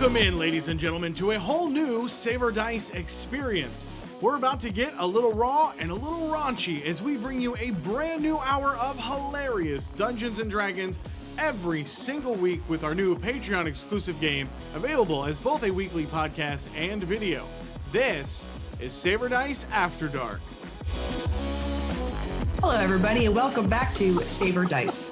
Welcome in, ladies and gentlemen, to a whole new Saber Dice experience. We're about to get a little raw and a little raunchy as we bring you a brand new hour of hilarious Dungeons & Dragons every single week with our new Patreon exclusive game, available as both a weekly podcast and video. This is Saber Dice After Dark. Hello, everybody, and welcome back to Saber Dice.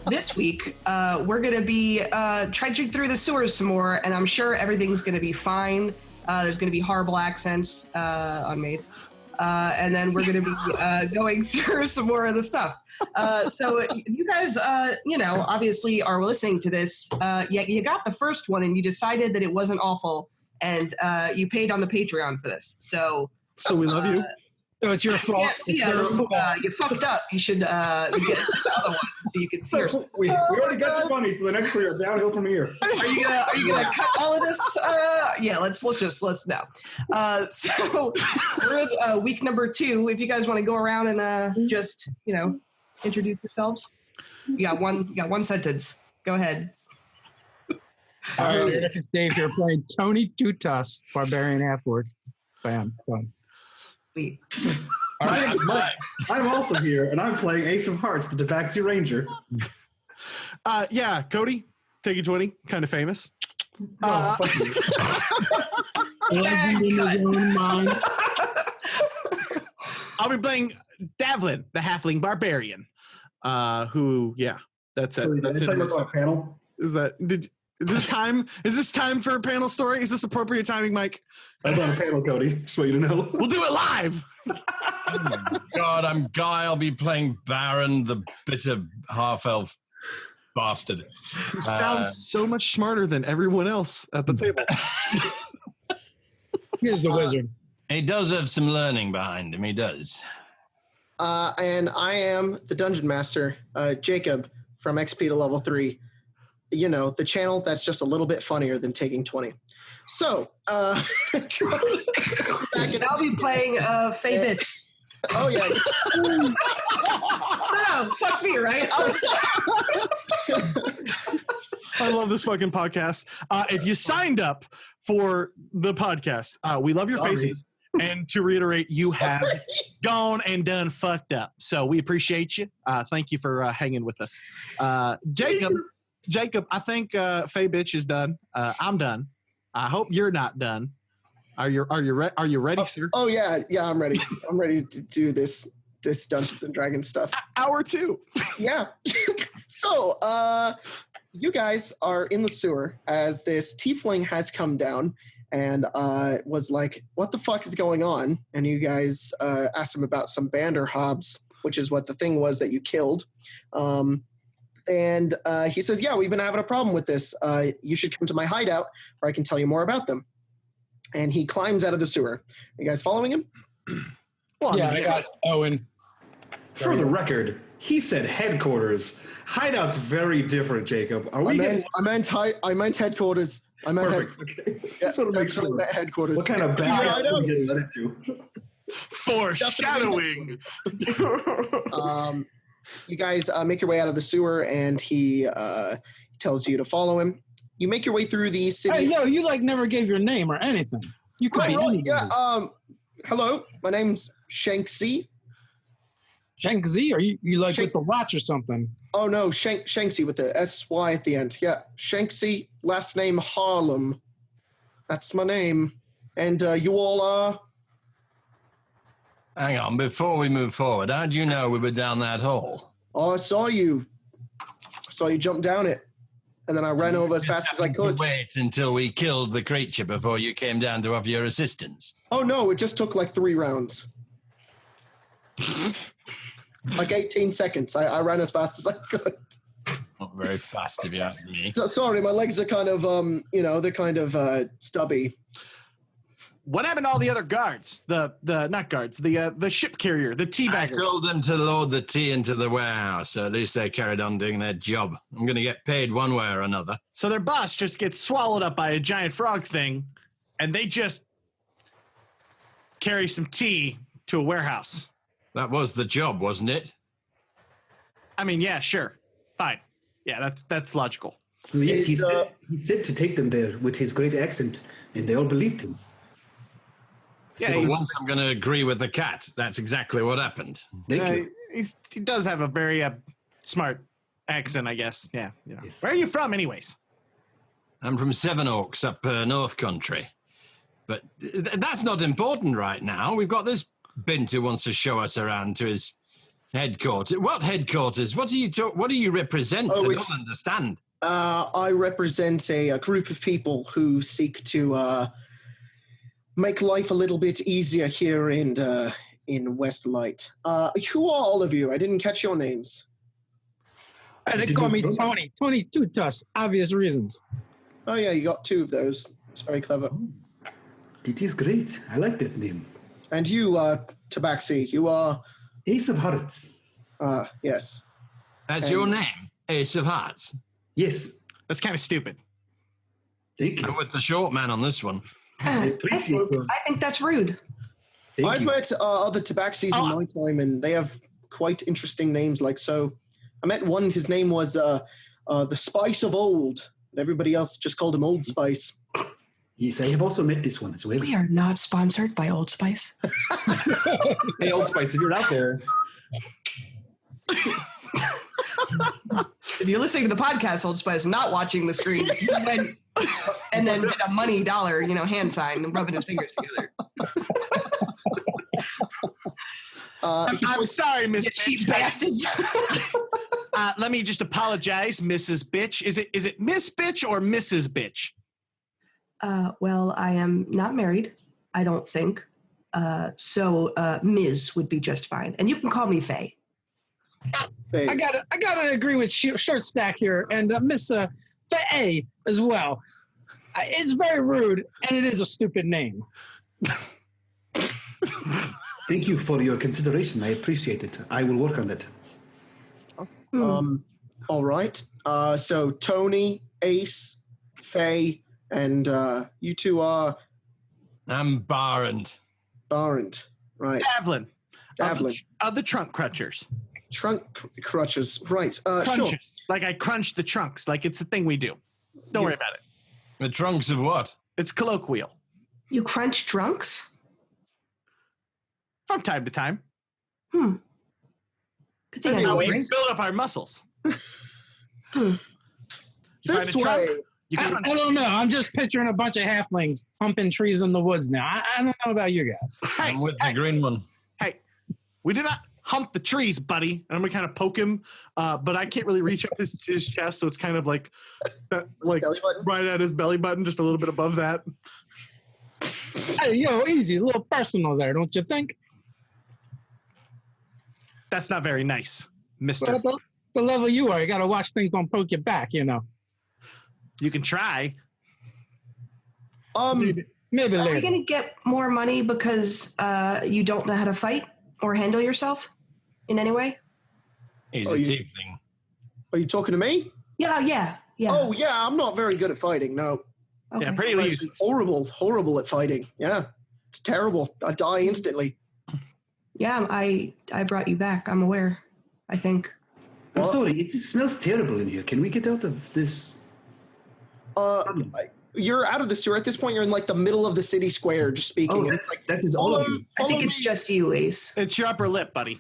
This week, we're going to be trudging through the sewers some more, and I'm sure everything's going to be fine. There's going to be horrible accents unmade. And then we're going to be going through some more of the stuff. So you guys, obviously are listening to this. You got the first one, and you decided that it wasn't awful, and you paid on the Patreon for this. So we love you. So it's your fault. Yes, you fucked up. You should get the other one so you can see yourself. We already got your money, so the next we are downhill from here. Are you gonna cut all of this? Yeah, let's now. So we're in week number 2. If you guys want to go around and just introduce yourselves. You got one sentence. Go ahead. All right, it's Dave here playing Tony Tutas, Barbarian Half-Orc. Bam. Done. Sweet. All right, I'm also here, and I'm playing Ace of Hearts, the Tabaxi Ranger. Yeah, Cody, take it 20, kind of famous. Fuck you. Legend in his own mind. I'll be playing Davlan, the halfling barbarian. That's it. That's it. Tell you about panel. Is this time for a panel story? Is this appropriate timing, Mike? That's on a panel, Cody. Just want you to know. We'll do it live. Oh my God, I'm Guy. I'll be playing Barand, the bitter half-elf bastard. You sound so much smarter than everyone else at the table. Here's the wizard. He does have some learning behind him. He does. And I am the Dungeon Master, Jacob, from XP to level 3. You know, the channel that's just a little bit funnier than taking 20. So, back and I'll be playing Faye Bitch. Oh, yeah. No, fuck me, right? I love this fucking podcast. If you signed up for the podcast, we love your faces. And to reiterate, you have gone and done fucked up. So we appreciate you. Thank you for hanging with us. Jacob, I think Faye Bitch is done. I'm done. I hope you're not done. Are you ready, sir? Oh yeah, I'm ready. I'm ready to do this Dungeons and Dragons stuff. Hour 2. Yeah. So, you guys are in the sewer as this tiefling has come down and was like, "What the fuck is going on?" And you guys asked him about some Banderhobs, which is what the thing was that you killed. And he says, "Yeah, we've been having a problem with this. You should come to my hideout where I can tell you more about them." And he climbs out of the sewer. Are you guys following him? Well, yeah, I got Owen. For the record, he said headquarters. Hideout's very different, Jacob. I meant headquarters. Perfect. Okay. Just want to make sure. Headquarters. What kind of bad hideout did you do? Foreshadowing. You guys make your way out of the sewer, and he tells you to follow him. You make your way through the city. Hey, yo, you never gave your name or anything. You could be anybody. Yeah. Hello, my name's Shanksy. Shanksy? Are you Shank- with the watch or something? Oh no, Shanksy with the S-Y at the end. Yeah, Shanksy. Last name Harlem. That's my name. And you all are. Hang on, before we move forward, how do you know we were down that hole? Oh, I saw you. Jump down it. And then I ran over as fast as I could. Wait until we killed the creature before you came down to offer your assistance. Oh no, it just took like 3 rounds. Like 18 seconds. I ran as fast as I could. Not very fast, if you ask me. Sorry, my legs are kind of, they're kind of stubby. What happened to all the other guards? Not guards, the ship carrier, the tea baggers. I told them to load the tea into the warehouse, so at least they carried on doing their job. I'm going to get paid one way or another. So their boss just gets swallowed up by a giant frog thing, and they just carry some tea to a warehouse. That was the job, wasn't it? I mean, yeah, sure. Fine. Yeah, that's logical. Yes, he Is, said to take them there with his great accent, and they all believed him. Yeah, For once, I'm going to agree with the cat. That's exactly what happened. Thank you. he does have a very smart accent, I guess. Yeah. Yes. Where are you from, anyways? I'm from Sevenoaks up North Country. But that's not important right now. We've got this Bint who wants to show us around to his headquarters. What headquarters? What do you represent? I don't understand. I represent a group of people who seek to make life a little bit easier here in Westlight. Who are all of you? I didn't catch your names. They call me Tony. Tony Tutus. Obvious reasons. Oh yeah, you got 2 of those. It's very clever. It is great. I like that name. And you, Tabaxi, you are... Ace of Hearts. Yes. That's your name, Ace of Hearts. Yes. That's kind of stupid. Thank you. I'm with the short man on this one. I think that's rude. I've met other Tabaxis in my time, and they have quite interesting names. Like, so I met one, his name was the Spice of Old, and everybody else just called him Old Spice. Yes, I have also met this one as well. We are not sponsored by Old Spice. Hey, Old Spice, if you're out there. If you're listening to the podcast, Old Spice, not watching the screen, and then did a money dollar, hand sign and rubbing his fingers together. I'm sorry, Miss Cheap Bitch. bastards. Let me just apologize, Mrs. Bitch. Is it Miss Bitch or Mrs. Bitch? Well, I am not married, I don't think. So Ms. would be just fine. And you can call me Faye. I gotta agree with Short Stack here and Miss Faye as well. It's very rude, and it is a stupid name. Thank you for your consideration. I appreciate it. I will work on that. All right. So Tony, Ace, Faye, and you 2 are I'm Barand. Barand. Right. Davlan. Davlan. Of the Trunk Crunchers. Trunk crutches. Right. Crunchers. Sure. Like I crunch the trunks. Like it's a thing we do. Don't worry about it. The trunks of what? It's colloquial. You crunch drunks? From time to time. Good thing I That's don't how we drink. build up our muscles. You This find a trunk, way. you I can don't know. I'm just picturing a bunch of halflings humping trees in the woods now. I don't know about you guys. I'm with the green one. Hey, we did not hump the trees, buddy. And I'm gonna kind of poke him, but I can't really reach up his chest, so it's kind of like Belly button? right at his belly button, just a little bit above that. Hey, easy, a little personal there, don't you think? That's not very nice, Mister. Well, the level you are, you got to watch things don't poke your back, You can try. Maybe Are you later. going to get more money because you don't know how to fight or handle yourself in any way? He's Oh, a you- tiefling. Are you talking to me? Yeah. Oh yeah, I'm not very good at fighting. No, Okay. Yeah, pretty I'm loose. actually horrible at fighting. Yeah, it's terrible. I die instantly. Yeah, I brought you back. I'm aware. I think. I'm sorry, it smells terrible in here. Can we get out of this? You're out of the sewer at this point. You're in like the middle of the city square, just speaking. Oh, that is all of you. I think it's just you, Ace. It's your upper lip, buddy.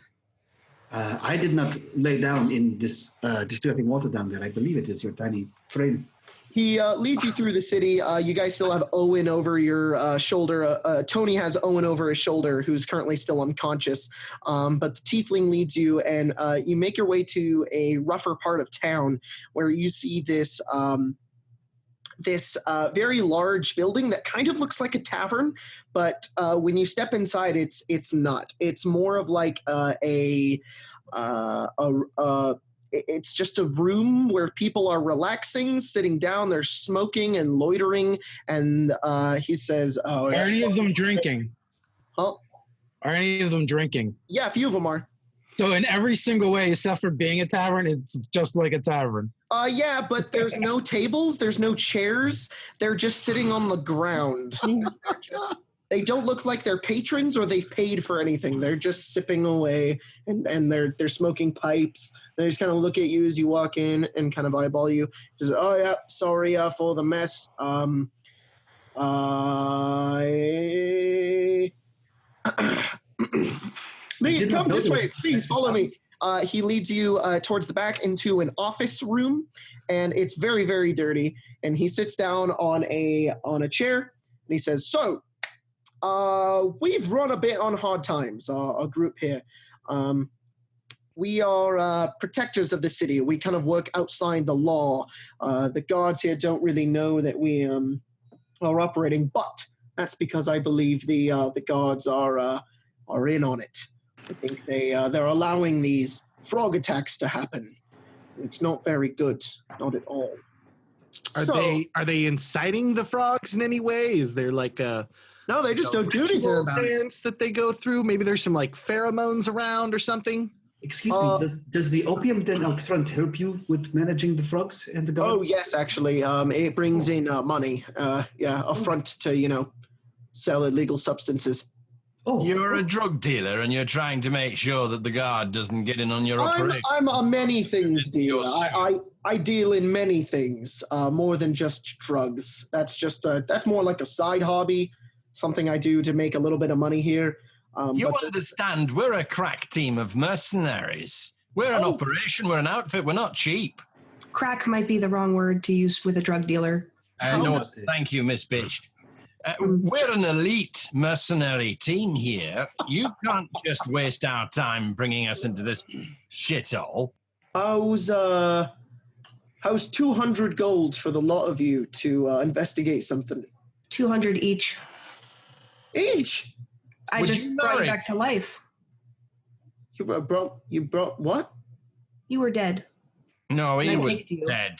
I did not lay down in this disturbing water down there. I believe it is your tiny frame. He leads you through the city. You guys still have Owen over your shoulder. Tony has Owen over his shoulder, who's currently still unconscious. But the tiefling leads you, and you make your way to a rougher part of town where you see this very large building that kind of looks like a tavern, but when you step inside, it's not. It's more of like it's just a room where people are relaxing, sitting down, they're smoking and loitering, and he says, "Oh, Are any of them drinking? Huh? Are any of them drinking? Yeah, a few of them are. So in every single way, except for being a tavern, it's just like a tavern. Yeah, but there's no tables, there's no chairs. They're just sitting on the ground. they don't look like they're patrons or they've paid for anything. They're just sipping away and they're smoking pipes. They just kind of look at you as you walk in and kind of eyeball you. Just, oh yeah, sorry for the mess. Please come this way. Please follow me. He leads you towards the back into an office room, and it's very, very dirty. And he sits down on a chair, and he says, "So, we've run a bit on hard times. Our group here. We are protectors of the city. We kind of work outside the law. The guards here don't really know that we are operating, but that's because I believe the guards are in on it. I think they're allowing these frog attacks to happen. It's not very good, not at all. Are they inciting the frogs in any way? Is there like a no? They just don't do anything about it. Dance that they go through. Maybe there's some like pheromones around or something. Excuse me. Does the opium den out front help you with managing the frogs and the guard? Oh yes, actually, it brings in money. A front to sell illegal substances. Oh, you're a drug dealer, and you're trying to make sure that the guard doesn't get in on your operation. I'm a many things dealer. I deal in many things, more than just drugs. That's more like a side hobby, something I do to make a little bit of money here. You understand, we're a crack team of mercenaries. We're an operation, we're an outfit, we're not cheap. Crack might be the wrong word to use with a drug dealer. No, thank you, Miss Bitch. We're an elite mercenary team here. You can't just waste our time bringing us into this shithole. How's 200 gold for the lot of you to investigate something? 200 each. Each? I just brought you back to life. You brought what? You were dead. No, he was dead.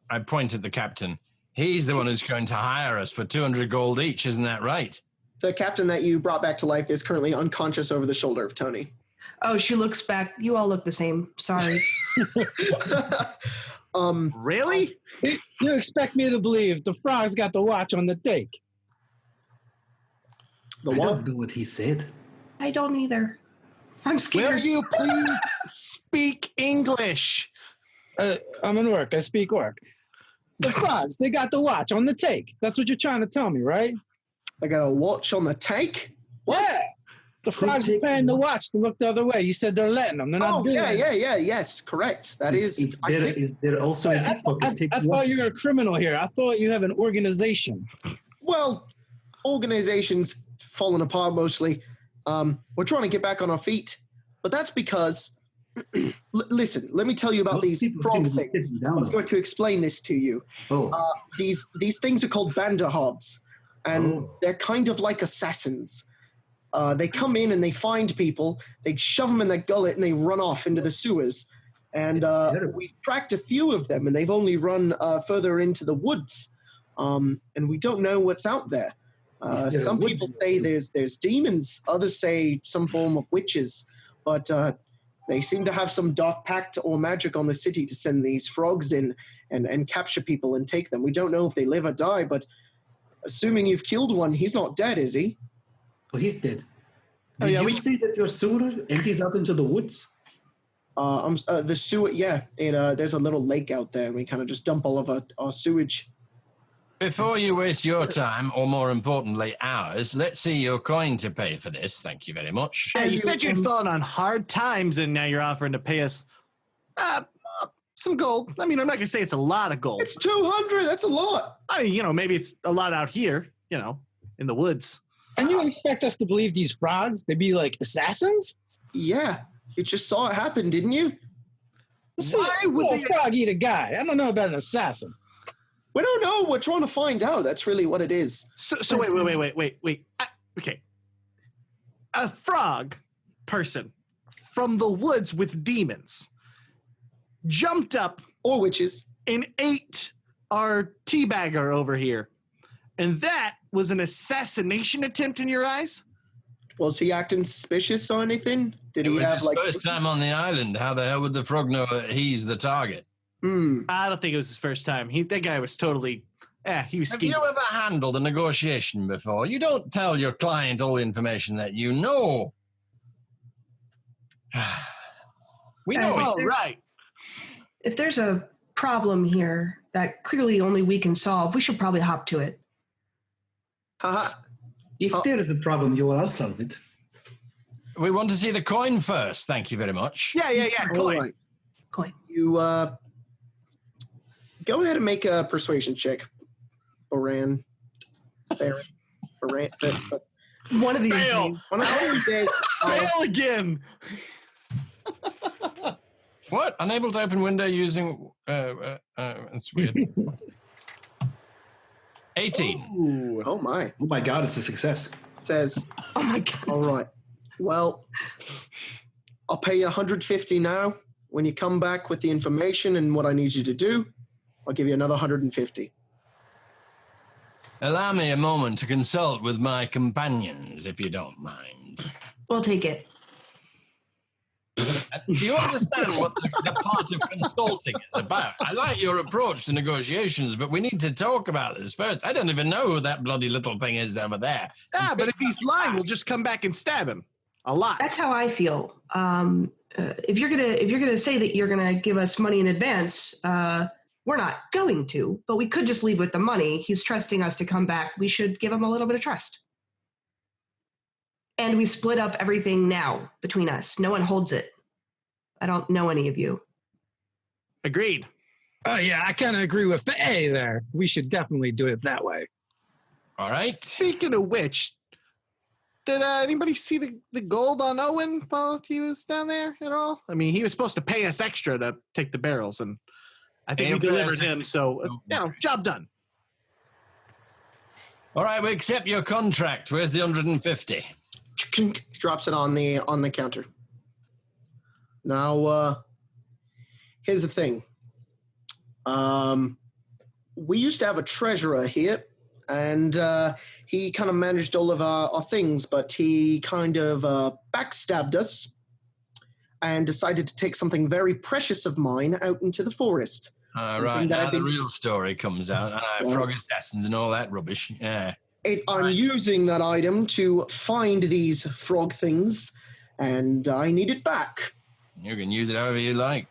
I pointed at the captain. He's the one who's going to hire us for 200 gold each, isn't that right? The captain that you brought back to life is currently unconscious over the shoulder of Tony. Oh, she looks back. You all look the same. Sorry. Really? You expect me to believe the frog's got the watch on the take? The I what? don't know what he said. I don't either. I'm scared. Will you please speak English? I'm an orc. I speak orc. The frogs, they got the watch on the take. That's what you're trying to tell me, right? I got a watch on the take? What? Yeah. The frogs are paying the watch to look the other way. You said they're letting them. They're not doing it. Yes, correct. That is there also a pickpocket? I thought you were a criminal here. I thought you have an organization. Well, organizations falling apart mostly. We're trying to get back on our feet, but that's because listen, let me tell you about these frog things. I was going to explain this to you. These things are called banderhobs, and they're kind of like assassins. They come in and they find people, they shove them in their gullet, and they run off into the sewers. And we've tracked a few of them, and they've only run further into the woods. And we don't know what's out there. Some people say there's demons, others say some form of witches, but they seem to have some dark pact or magic on the city to send these frogs in and capture people and take them. We don't know if they live or die, but assuming you've killed one, he's not dead, is he? Oh, he's dead. Did you see that your sewer empties out into the woods? The sewer, yeah. There's a little lake out there, and we kind of just dump all of our sewage. Before you waste your time, or more importantly, ours, let's see your coin to pay for this. Thank you very much. Yeah, you said you'd fallen on hard times, and now you're offering to pay us some gold. I mean, I'm not going to say it's a lot of gold. It's 200. That's a lot. I mean, maybe it's a lot out here, in the woods. And you expect us to believe these frogs? They'd be like assassins? Yeah. You just saw it happen, didn't you? Why would a frog eat a guy? I don't know about an assassin. We don't know. We're trying to find out. That's really what it is. So wait. Okay. A frog person from the woods with demons jumped up or witches and ate our teabagger over here. And that was an assassination attempt in your eyes? Was he acting suspicious or anything? Did he have like first time on the island? How the hell would the frog know he's the target? I don't think it was his first time. That guy was totally He was Have scheming. you ever handled a negotiation before? You don't tell your client all the information that you know. We know Guys, it. Oh, right. If there's a problem here that clearly only we can solve, we should probably hop to it. Haha. If there is a problem, you will solve it. We want to see the coin first. Thank you very much. Yeah. All Coin. right. Coin. You go ahead and make a persuasion check. Barand. One of these Fail. days. One of these days. Fail again. What? Unable to open window using... that's weird. 18. Ooh. Oh my. Oh my God, it's a success. Says, Oh my god. all right. Well, I'll pay you 150 now. When you come back with the information and what I need you to do, I'll give you another 150. Allow me a moment to consult with my companions, if you don't mind. We'll take it. Do you understand what the part of consulting is about? I like your approach to negotiations, but we need to talk about this first. I don't even know who that bloody little thing is over there. But if he's lying, we'll just come back and stab him. A lot. That's how I feel. If you're gonna say that you're gonna give us money in advance, we're not going to, but we could just leave with the money. He's trusting us to come back. We should give him a little bit of trust. And we split up everything now between us. No one holds it. I don't know any of you. Agreed. Oh, yeah, I kind of agree with A there. We should definitely do it that way. All right. Speaking of which, did anybody see the gold on Owen while he was down there at all? I mean, he was supposed to pay us extra to take the barrels, and I think we delivered him, so, job done. All right, we accept your contract. Where's the 150? Drops it on the counter. Now, here's the thing. We used to have a treasurer here, and he kind of managed all of our things, but he kind of backstabbed us and decided to take something very precious of mine out into the forest. Right, now the real story comes out. Frog assassins and all that rubbish. Yeah. I'm using that item to find these frog things, and I need it back. You can use it however you like.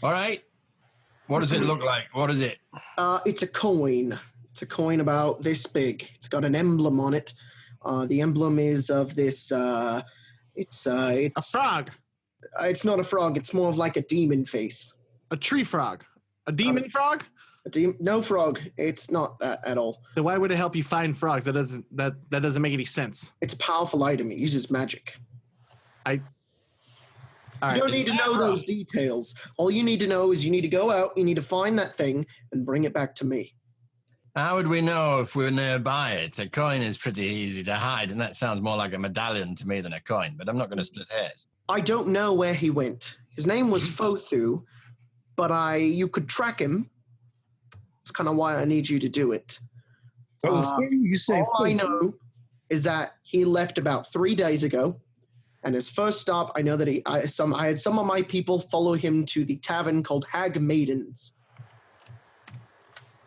All right. What does it look like? What is it? It's a coin. It's a coin about this big. It's got an emblem on it. The emblem is of this. It's A frog. It's not a frog. It's more of like a demon face. A tree frog. A demon frog? No frog. It's not that at all. Then why would it help you find frogs? That doesn't make any sense. It's a powerful item. It uses magic. All You don't need to know those details. All you need to know is you need to go out, you need to find that thing, and bring it back to me. How would we know if we're nearby it? A coin is pretty easy to hide, and that sounds more like a medallion to me than a coin, but I'm not going to split hairs. I don't know where he went. His name was Fothu, but you could track him. That's kind of why I need you to do it. You say All I know is that he left about 3 days ago. And his first stop, I know that I had some of my people follow him to the tavern called Hag Maidens.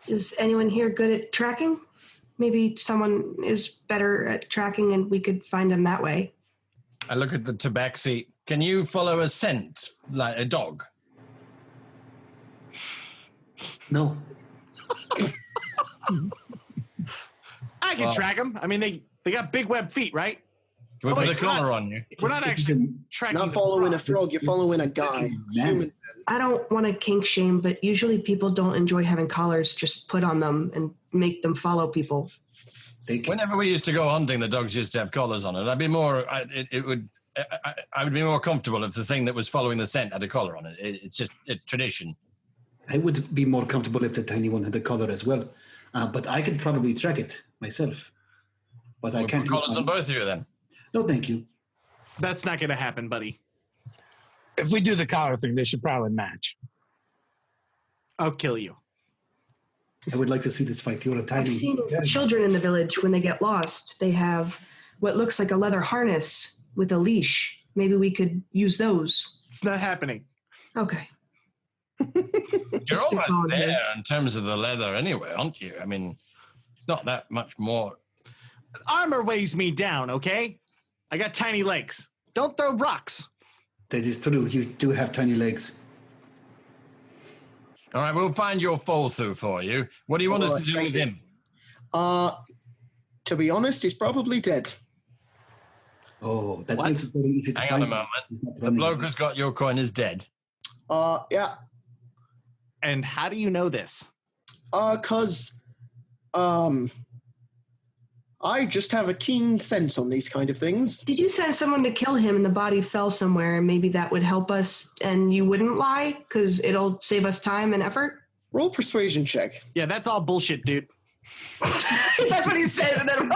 Is anyone here good at tracking? Maybe someone is better at tracking and we could find him that way. I look at the tabaxi. Can you follow a scent like a dog? No. I can track them. I mean, they got big web feet, right? Can we put my a collar God. on you? We're not actually tracking. Not the following a frog. frog, you're following a guy. Human. I don't want to kink shame, but usually people don't enjoy having collars just put on them and make them follow people. Whenever we used to go hunting, the dogs used to have collars on it. I would be more comfortable if the thing that was following the scent had a collar on it. It's tradition. I would be more comfortable if the tiny one had a collar as well. But I could probably track it myself. But I can't. Put collars on both of you then. No, thank you. That's not going to happen, buddy. if we do the collar thing, they should probably match. I'll kill you. I would like to see this fight. You're a tiny. I've seen children in the village when they get lost. They have what looks like a leather harness with a leash. Maybe we could use those. It's not happening. Okay. You're almost there in terms of the leather anyway, aren't you? I mean, it's not that much more. Armor weighs me down, okay? I got tiny legs. Don't throw rocks. That is true. You do have tiny legs. All right, we'll find your fall through for you. What do you want us to do with him? To be honest, he's probably dead. Oh, that What? makes it very easy to Hang on a find. moment. The bloke who's got your coin is dead. Yeah. And how do you know this? 'Cause I just have a keen sense on these kind of things. Did you send someone to kill him and the body fell somewhere and maybe that would help us and you wouldn't lie because it'll save us time and effort? Roll persuasion check. Yeah, that's all bullshit, dude. That's what he says. And then,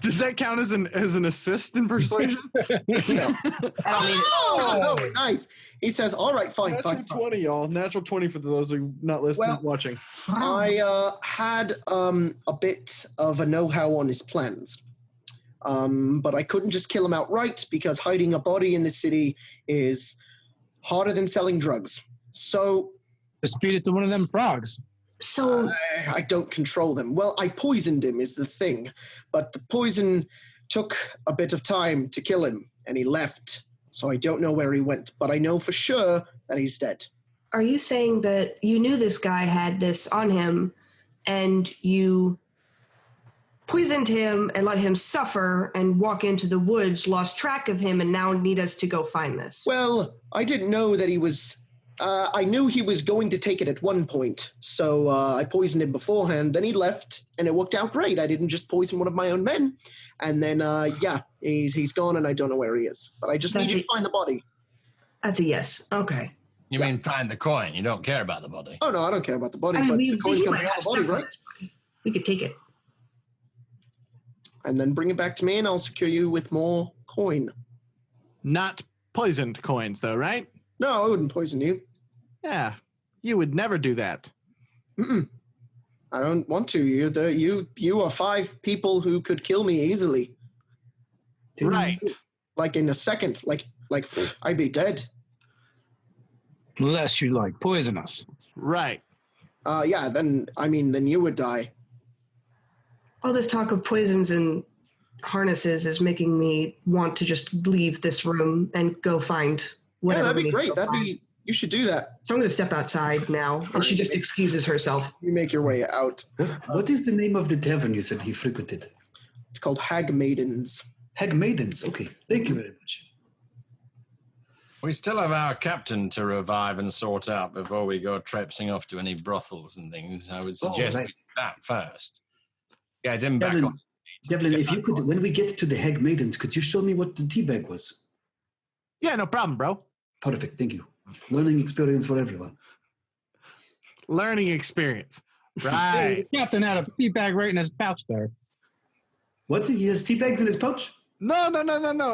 Does that count as an assist in persuasion? Oh, nice. He says, all right, fine, Natural fine. 20, y'all. Natural 20 for those who not listening, not watching. I had a bit of a know-how on his plans. But I couldn't just kill him outright because hiding a body in this city is harder than selling drugs. So Just feed it to one of them frogs. so I don't control them. Well, I poisoned him is the thing, but the poison took a bit of time to kill him, and he left. So I don't know where he went, but I know for sure that he's dead. are you saying that you knew this guy had this on him and you poisoned him and let him suffer and walk into the woods, lost track of him, and now need us to go find this? Well, I didn't know that he was... I knew he was going to take it at one point, so I poisoned him beforehand, then he left, and it worked out great. I didn't just poison one of my own men, and then, he's gone, and I don't know where he is. But I just need you to find the body. That's a yes. Okay. You mean find the coin? You don't care about the body? Oh, no, I don't care about the body, I mean, but we, the coin's he going to might be on have the body, stuff on right? his body. We could take it. And then bring it back to me, and I'll secure you with more coin. Not poisoned coins, though, right? No, I wouldn't poison you. Yeah, you would never do that. Mm-mm. I don't want to. You are 5 people who could kill me easily. Right. Like in a second. Like I'd be dead. Unless you like poison us. Right. Then you would die. All this talk of poisons and harnesses is making me want to just leave this room and go find whatever. Yeah, that'd we be need to great. go find. You should do that. So I'm going to step outside now, and she just excuses herself. You make your way out. What is the name of the tavern you said he frequented? It's called Hag Maidens. Hag Maidens. Okay, thank you very much. We still have our captain to revive and sort out before we go traipsing off to any brothels and things. I would suggest right. we do that first. Get him back on. Devlin, if you could, when we get to the Hag Maidens, could you show me what the tea bag was? Yeah, no problem, bro. Perfect, thank you. Learning experience for everyone. Learning experience. Right. The captain had a tea bag right in his pouch there. What? He has tea bags in his pouch? No.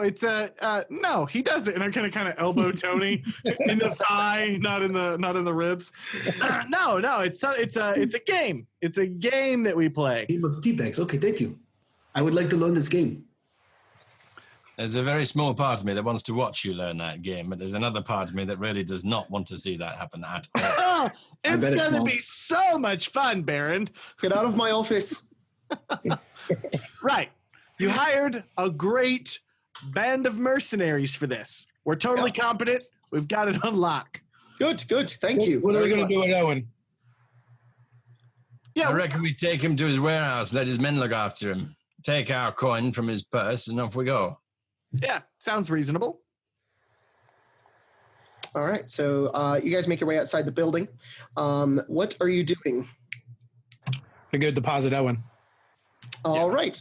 It's no, he doesn't. And I'm kind of elbow Tony in the thigh, not in the ribs. No. It's a game. It's a game that we play. Game of tea bags. Okay, thank you. I would like to learn this game. There's a very small part of me that wants to watch you learn that game, but there's another part of me that really does not want to see that happen at all. Oh, it's bet it's going to not. be so much fun, Barand. Get out of my office. Right. You hired a great band of mercenaries for this. We're totally competent. We've got it on lock. Good. Thank you. What are we going to do with Owen? Yeah, I reckon we take him to his warehouse, let his men look after him, take our coin from his purse, and off we go. yeah, sounds reasonable. All right. So you guys make your way outside the building. What are you doing? We go deposit Owen. All right.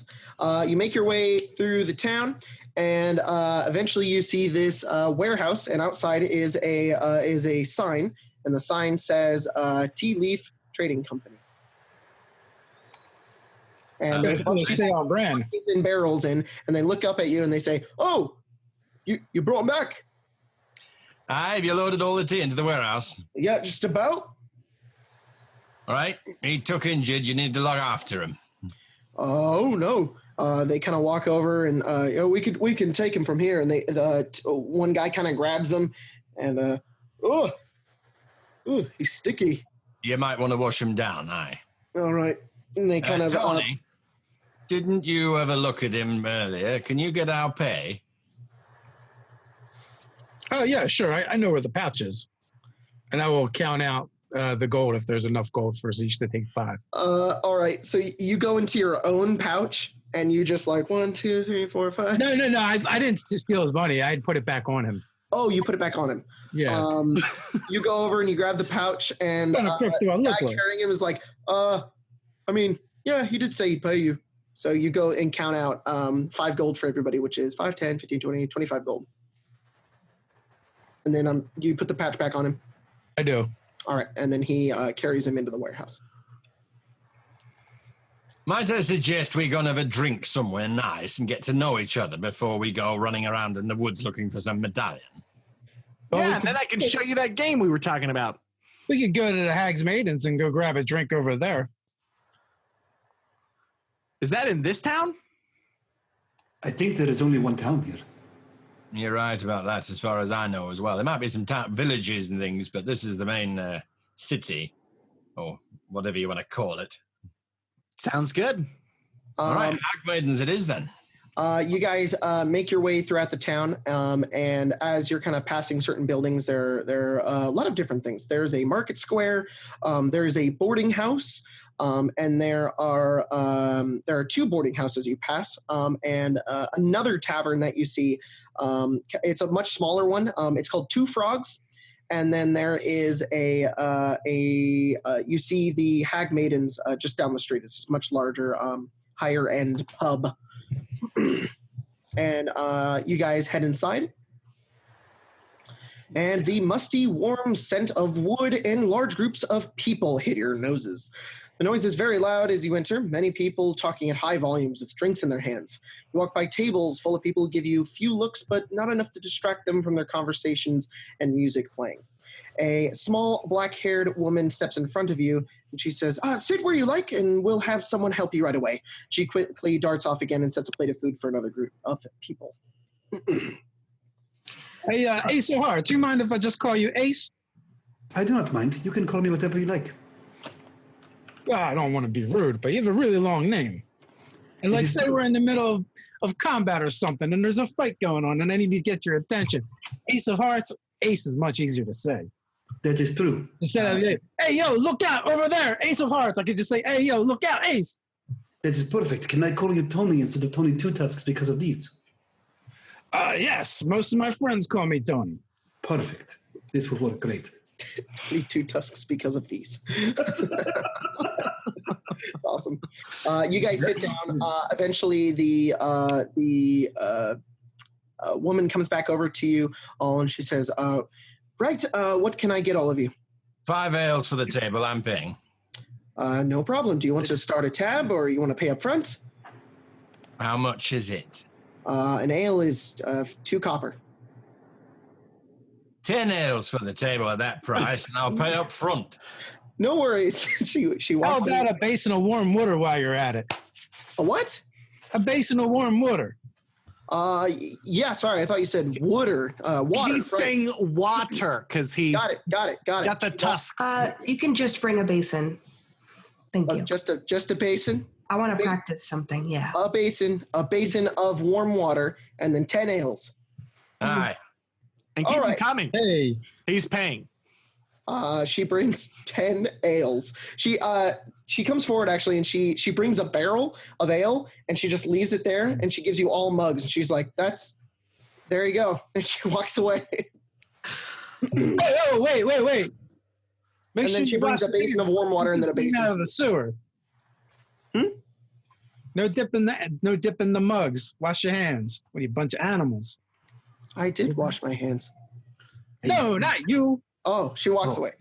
You make your way through the town, and eventually you see this warehouse, and outside is a sign, and the sign says Tea Leaf Trading Company. And there's a bunch of Stay on brand. boxes and barrels in, and they look up at you and they say, "Oh, you brought them back?" Aye, have you loaded all the tea into the warehouse? Yeah, just about. All right, he took injured. You need to look after him. Oh no, They kind of walk over and we can take him from here. And one guy kind of grabs him and he's sticky. You might want to wash him down, aye. All right. And they kind of Tony, didn't you have a look at him earlier? Can you get our pay? Oh, yeah, sure. I know where the pouch is. And I will count out the gold if there's enough gold for us each to take 5. All right. So you go into your own pouch and you just like 1, 2, 3, 4, 5. No. I didn't steal his money. I'd put it back on him. Oh, you put it back on him. Yeah. You go over and you grab the pouch and the guy carrying him is like, I mean, yeah, he did say he'd pay you. So you go and count out 5 gold for everybody, which is 5, 10, 15, 20, 25 gold. And then you put the patch back on him. I do. All right. And then he carries him into the warehouse. Might I suggest we go and have a drink somewhere nice and get to know each other before we go running around in the woods looking for some medallion? Yeah, and then I can show you that game we were talking about. We could go to the Hag's Maidens and go grab a drink over there. Is that in this town? I think there is only one town here. You're right about that, as far as I know as well. There might be some villages and things, but this is the main city, or whatever you want to call it. Sounds good. All right, Hag Maidens it is then. You guys make your way throughout the town, and as you're kind of passing certain buildings, there are a lot of different things. There's a market square, there's a boarding house, and there are 2 boarding houses you pass, and another tavern that you see. It's a much smaller one. It's called Two Frogs. And then there is you see the Hag Maidens just down the street. It's a much larger, higher end pub. And you guys head inside. And the musty, warm scent of wood and large groups of people hit your noses. The noise is very loud as you enter, many people talking at high volumes with drinks in their hands. You walk by tables full of people who give you few looks, but not enough to distract them from their conversations and music playing. A small black-haired woman steps in front of you, and she says, sit where you like, and we'll have someone help you right away. She quickly darts off again and sets a plate of food for another group of people. Hey, Ace O'Hara, do you mind if I just call you Ace? I do not mind. You can call me whatever you like. Well, I don't want to be rude, but you have a really long name. And like, say we're in the middle of combat or something, and there's a fight going on, and I need to get your attention. Ace of Hearts, Ace is much easier to say. That is true. Instead of, hey, yo, look out, over there, Ace of Hearts. I could just say, hey, yo, look out, Ace. That is perfect. Can I call you Tony instead of Tony Two Tusks because of these? Yes, most of my friends call me Tony. Perfect. This will work great. 22 tusks because of these. It's awesome. You guys sit down. Eventually, the woman comes back over to you, and she says, right, what can I get all of you? 5 ales for the table. I'm paying. No problem. Do you want to start a tab, or you want to pay up front? How much is it? An ale is 2 copper. 10 ales for the table at that price, and I'll pay up front. No worries. she walks. How about a basin of warm water while you're at it? A what? A basin of warm water. Yeah. Sorry, I thought you said water. Water. He's saying water because he's got it. Got the tusks. You can just bring a basin. Thank you. Just a basin. I want to practice something. Yeah. A basin of warm water, and then 10 ales. Aye. And keep him coming. Hey. He's paying. She brings 10 ales. She comes forward actually, and she brings a barrel of ale, and she just leaves it there, and she gives you all mugs, and she's like, there you go. And she walks away. Wait. And then she brings a basin of warm water and then a basin out of the sewer. No dip in the mugs. Wash your hands. What are you, a bunch of animals? I did wash my hands. No, not you. Oh, she walks away.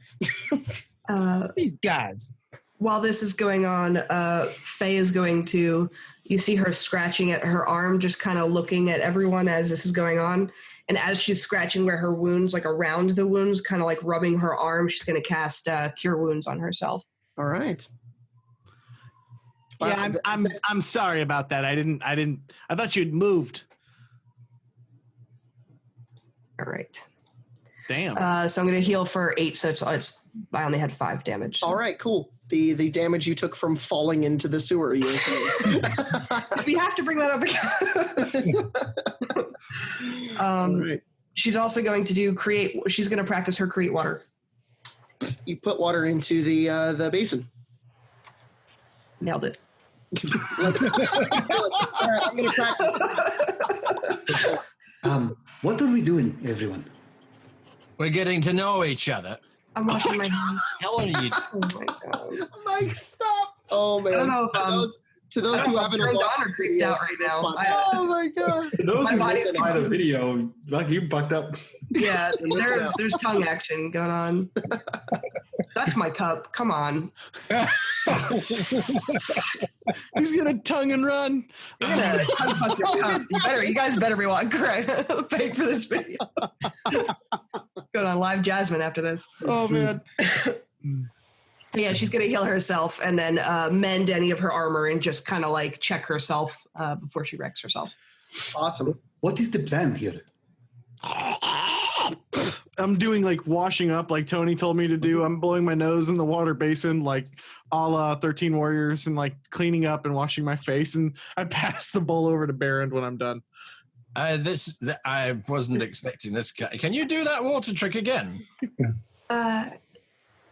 These guys. While this is going on, Faye is going to, you see her scratching at her arm, just kind of looking at everyone as this is going on. And as she's scratching where her wounds, like around the wounds, kind of like rubbing her arm, she's going to cast Cure Wounds on herself. All right. Yeah, I'm sorry about that. I thought you'd moved. All right. Damn. So I'm going to heal for 8. So I only had 5 damage. So. All right, cool. The damage you took from falling into the sewer. We have to bring that up again. All right. She's also going to do create. She's going to practice her create water. You put water into the basin. Nailed it. All right, I'm going to practice. What are we doing, everyone? We're getting to know each other. I'm washing my hands. How are you? Oh my god. Mike, stop! Oh man! I don't know if to those who haven't turned watched on or creeped out right now. oh my god! Those My who body's listen by the video, like you bucked up. Yeah, there's tongue action going on. That's my cup. Come on. He's gonna tongue and run. I'm gonna tongue fuck your cup. You guys better be paying for this video. Going on live Jasmine after this. Oh man. Yeah, she's gonna heal herself and then mend any of her armor and just kind of like check herself before she wrecks herself. Awesome. What is the plan here? I'm doing like washing up like Tony told me to do. I'm blowing my nose in the water basin like a la 13 Warriors and like cleaning up and washing my face. And I pass the bowl over to Barand when I'm done. I wasn't expecting this. Can you do that water trick again?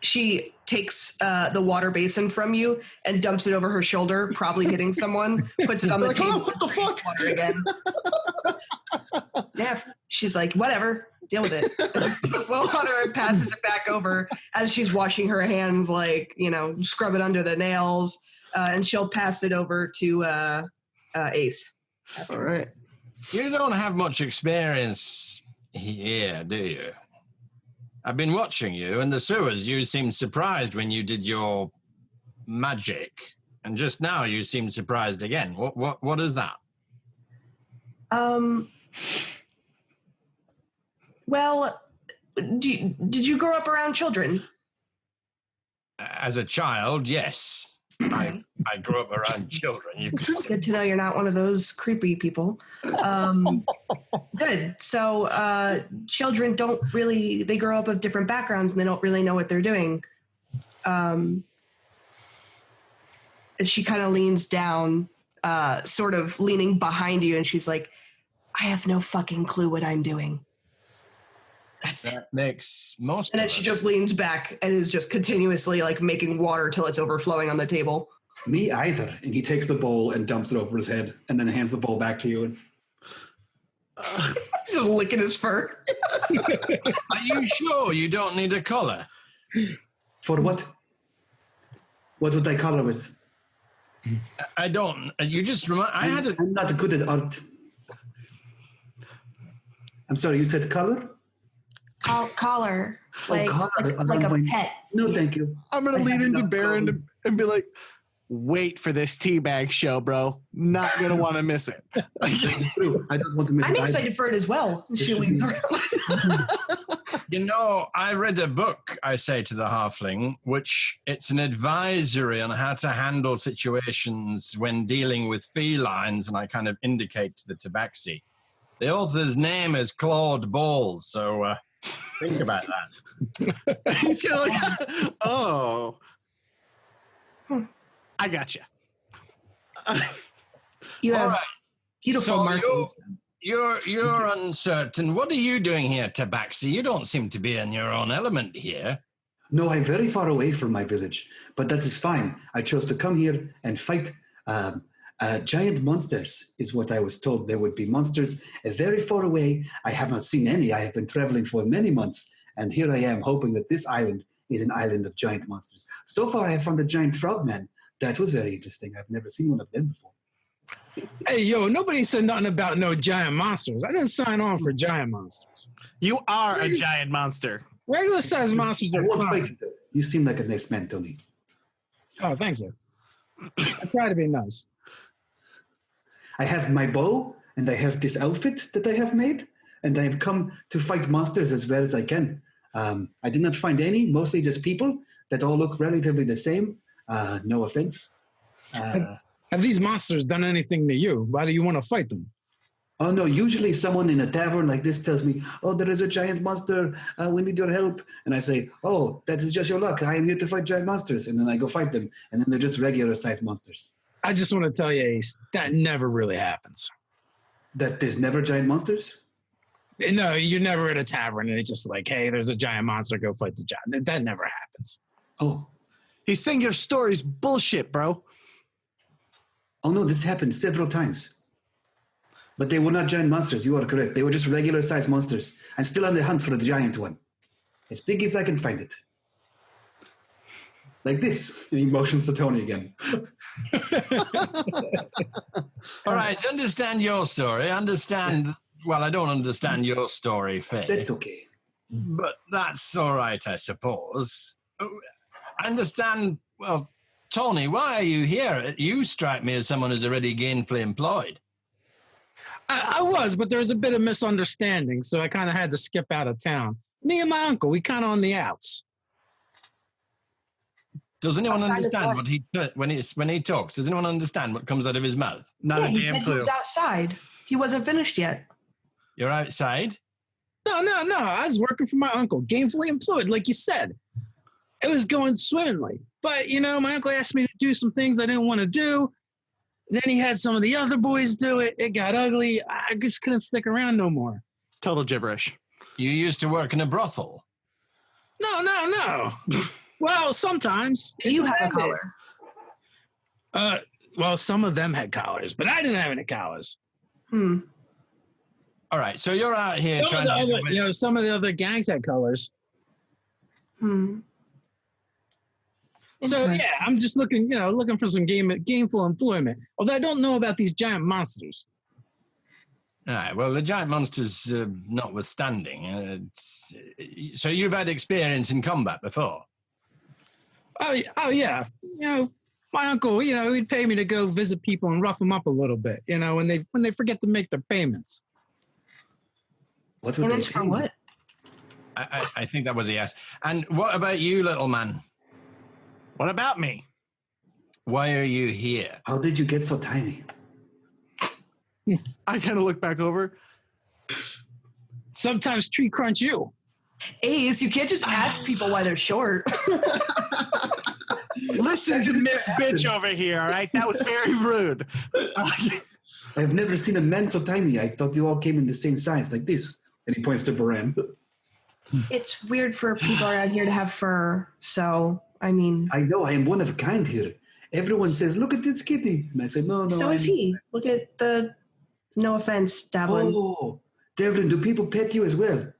She takes the water basin from you and dumps it over her shoulder, probably hitting someone, puts it on the Like, table. oh, what the fuck? Water again. Yeah, she's like, whatever, deal with it. Just slow water and passes it back over as she's washing her hands, like, scrub it under the nails, and she'll pass it over to Ace. All right. You don't have much experience here, do you? I've been watching you in the sewers. You seemed surprised when you did your magic, and just now you seem surprised again. What is that? Well, did you grow up around children? As a child, yes. I grew up around children. It's good to know you're not one of those creepy people. Good. So children they grow up with different backgrounds and they don't really know what they're doing. She kind of leans down, sort of leaning behind you, and she's like, I have no fucking clue what I'm doing. That's it. That makes most. And then she just leans back and is just continuously like making water till it's overflowing on the table. Me either. And he takes the bowl and dumps it over his head and then hands the bowl back to you. He's just licking his fur. Are you sure you don't need a collar? For what? What would I color with? I don't. You just remind. I'm not good at art. I'm sorry, you said color? Collar. Like, collar. like a pet. No, thank you. I'm gonna lean into Barand and be like, wait for this teabag show, bro. Not gonna want to miss it. It's true. I don't want to miss I'm it excited either. for it as well. She leans around. I read a book, I say to the halfling, which it's an advisory on how to handle situations when dealing with felines, and I kind of indicate to the tabaxi. The author's name is Claude Ball, so think about that. He's gonna like, oh. I got you. You have All right. beautiful So markings. You're uncertain. What are you doing here, Tabaxi? You don't seem to be in your own element here. No, I'm very far away from my village, but that is fine. I chose to come here and fight giant monsters, is what I was told. There would be monsters very far away. I have not seen any. I have been traveling for many months, and here I am hoping that this island is an island of giant monsters. So far, I have found a giant frogman. That was very interesting. I've never seen one of them before. Hey, yo, nobody said nothing about no giant monsters. I didn't sign on for giant monsters. You are a giant monster. Regular sized monsters are What's fine. fight you? You seem like a nice man, Tony. Oh, thank you. I try to be nice. I have my bow, and I have this outfit that I have made, and I have come to fight monsters as well as I can. I did not find any, mostly just people that all look relatively the same. No offense. Have these monsters done anything to you? Why do you want to fight them? Oh no! Usually, someone in a tavern like this tells me, "Oh, there is a giant monster. We need your help." And I say, "Oh, that is just your luck. I am here to fight giant monsters." And then I go fight them, and then they're just regular-sized monsters. I just want to tell you, Ace, that never really happens. That there's never giant monsters? No, you're never at a tavern and it's just like, hey, there's a giant monster, go fight the giant. That never happens. Oh. He's saying your story's bullshit, bro. Oh no, this happened several times. But they were not giant monsters, you are correct. They were just regular-sized monsters. I'm still on the hunt for the giant one. As big as I can find it. Like this. And he motions to Tony again. All right, understand your story. Well, I don't understand your story, Faye. That's okay. But that's all right, I suppose. I understand, well, Tony, why are you here? You strike me as someone who's already gainfully employed. I was, but there was a bit of misunderstanding, so I kind of had to skip out of town. Me and my uncle, we kind of on the outs. Does anyone Outside of understand what? when he talks? Does anyone understand what comes out of his mouth? Not Yeah, a he damn said he clue. was outside. He wasn't finished yet. You're outside? No. I was working for my uncle, gainfully employed, like you said. It was going swimmingly. But, my uncle asked me to do some things I didn't want to do. Then he had some of the other boys do it. It got ugly. I just couldn't stick around no more. Total gibberish. You used to work in a brothel. No. Well, sometimes. Do you have a collar? Well, some of them had collars, but I didn't have any collars. All right, so you're out here trying to... Some of the other gangs had collars. So yeah, I'm just looking for some gainful employment. Although I don't know about these giant monsters. All right, well, the giant monsters notwithstanding. So you've had experience in combat before? Oh yeah. My uncle, he'd pay me to go visit people and rough them up a little bit, when they forget to make their payments. What would Payments they for pay? what? I think that was a yes. And what about you, little man? What about me? Why are you here? How did you get so tiny? I kind of look back over. Sometimes tree crunch you. Ace, you can't just ask people why they're short. Listen to Miss Bitch over here, all right? That was very rude. I've never seen a man so tiny. I thought you all came in the same size, like this. And he points to Barand. It's weird for people around here to have fur, so, I mean... I know, I am one of a kind here. Everyone says, look at this kitty. And I say, no. So is he. Look at the... No offense, Davlan. Oh, Davlan, do people pet you as well?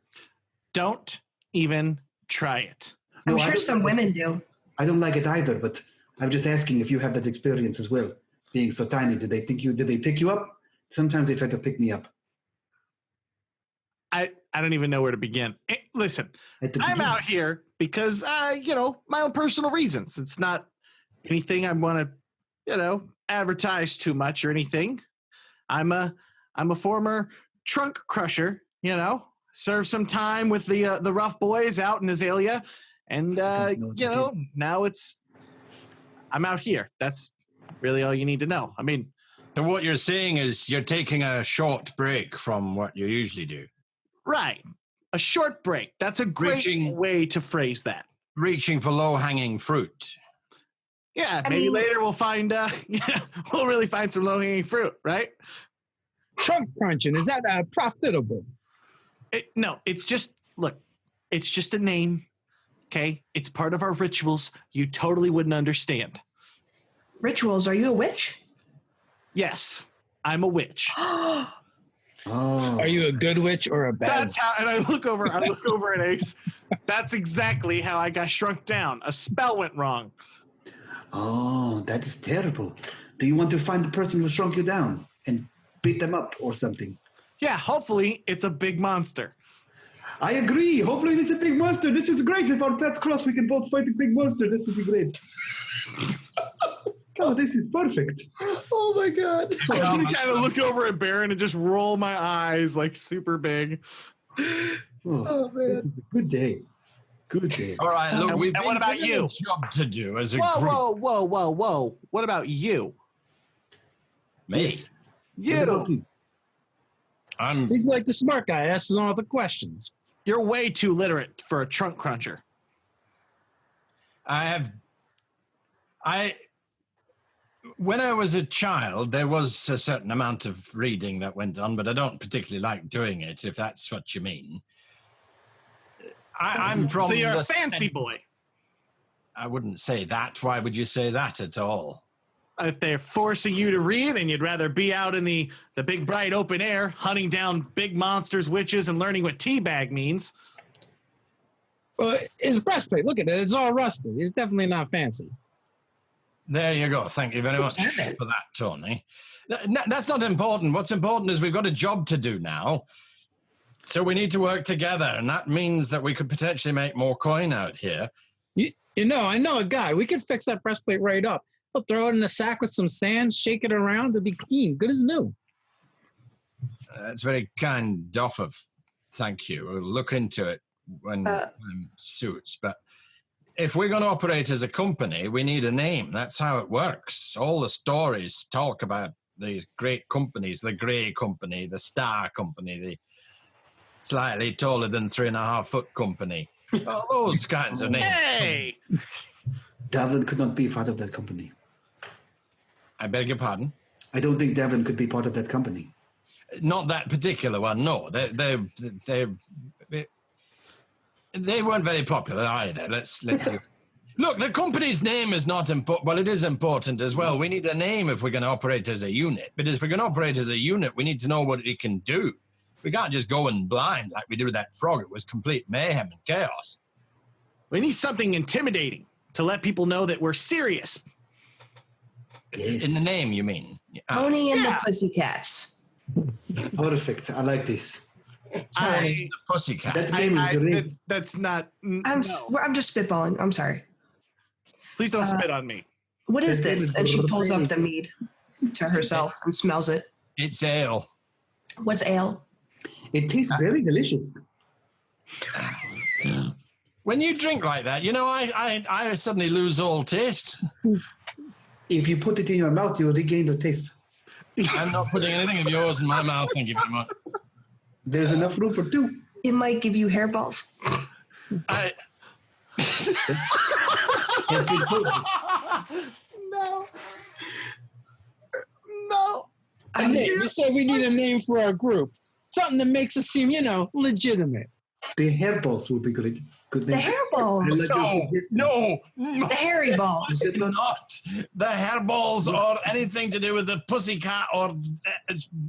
Don't even try it. I'm No, I sure don't some like it. women do. I don't like it either, but I'm just asking if you have that experience as well. Being so tiny, did they pick you up? Sometimes they try to pick me up. I don't even know where to begin. Listen, At the I'm beginning. out here because, my own personal reasons. It's not anything I want to, advertise too much or anything. I'm a former trunk crusher, served some time with the rough boys out in Azalea. And, now I'm out here. That's really all you need to know. I mean, So what you're saying is you're taking a short break from what you usually do. right. A short break. That's a great way to phrase that. Reaching for low-hanging fruit. Yeah, I maybe mean- later we'll find, we'll really find some low-hanging fruit, right? Trunk crunching, is that profitable? No, it's just a name. Okay, it's part of our rituals. You totally wouldn't understand. Rituals, are you a witch? Yes, I'm a witch. Oh, Are you a good witch or a bad That's how. And I look over at Ace. That's exactly how I got shrunk down. A spell went wrong. oh, that is terrible. Do you want to find the person who shrunk you down and beat them up or something? Yeah, hopefully it's a big monster. I agree. Hopefully it's a big monster. This is great. If our paths cross, we can both fight a big monster. This would be great. Oh, this is perfect. Oh my god. I'm gonna kind of look over at Barand and just roll my eyes like super big. Oh, this is a good day. Good day. All right, look, we've And been what about given you? a job to do as a Whoa, group. whoa. What about you? Me? Yes. What about You. you? He's like the smart guy asking all the questions. You're way too literate for a trunk cruncher. When I was a child, there was a certain amount of reading that went on, but I don't particularly like doing it, if that's what you mean. I'm from. So you're the a fancy boy. I wouldn't say that. Why would you say that at all? If they're forcing you to read and you'd rather be out in the big bright open air, hunting down big monsters, witches, and learning what teabag means. Well, his breastplate, look at it. It's all rusted. It's definitely not fancy. There you go. Thank you very much for that, Tony. That's not important. What's important is we've got a job to do now. So we need to work together, and that means that we could potentially make more coin out here. You know, I know a guy. We could fix that breastplate right up. He'll throw it in a sack with some sand, shake it around. It'll be clean, good as new. That's very kind of. Thank you. We'll look into it when time suits. But if we're going to operate as a company, we need a name. That's how it works. All the stories talk about these great companies, the Grey Company, the Star Company, the slightly taller than 3.5 foot company. All those kinds of names. Hey! Davlan could not be part of that company. I beg your pardon? I don't think Davlan could be part of that company. Not that particular one, no. They weren't very popular either. Let's look, the company's name is not important. Well, it is important as well. We need a name if we're going to operate as a unit. But if we're going to operate as a unit, we need to know what it can do. We can't just go in blind like we did with that frog. It was complete mayhem and chaos. We need something intimidating to let people know that we're serious. Yes. In the name, you mean? Tony and the Pussycats. Perfect. I like this. The Pussycat. That name is great. That's not. I'm just spitballing. I'm sorry. Please don't spit on me. What is That name this? is And she pulls up great. the mead to herself and smells it. It's ale. What's ale? It tastes very delicious. When you drink like that, you know, I suddenly lose all taste. If you put it in your mouth, you'll regain the taste. I'm not putting anything of yours in my mouth, thank you very much. There's enough room for two. It might give you hairballs. No. A name. You said we need a name for our group. Something that makes us seem, legitimate. The hairballs would be great. Good The name. hairballs. No, The hairy balls. it's not the hairballs or anything to do with the pussycat or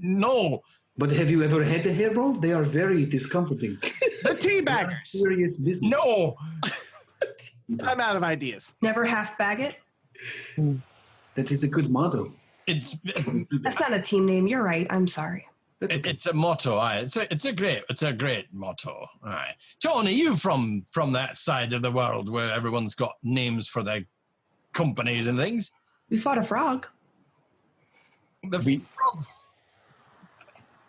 no. But have you ever had the hairball? They are very discomforting. The teabaggers. Serious business. No, I'm out of ideas. Never half bag it. That is a good motto. it's That's not a team name. You're right. I'm sorry. it's a motto. Aye. It's a great motto. Aye. Tony, you from that side of the world where everyone's got names for their companies and things. We fought a frog. The frog.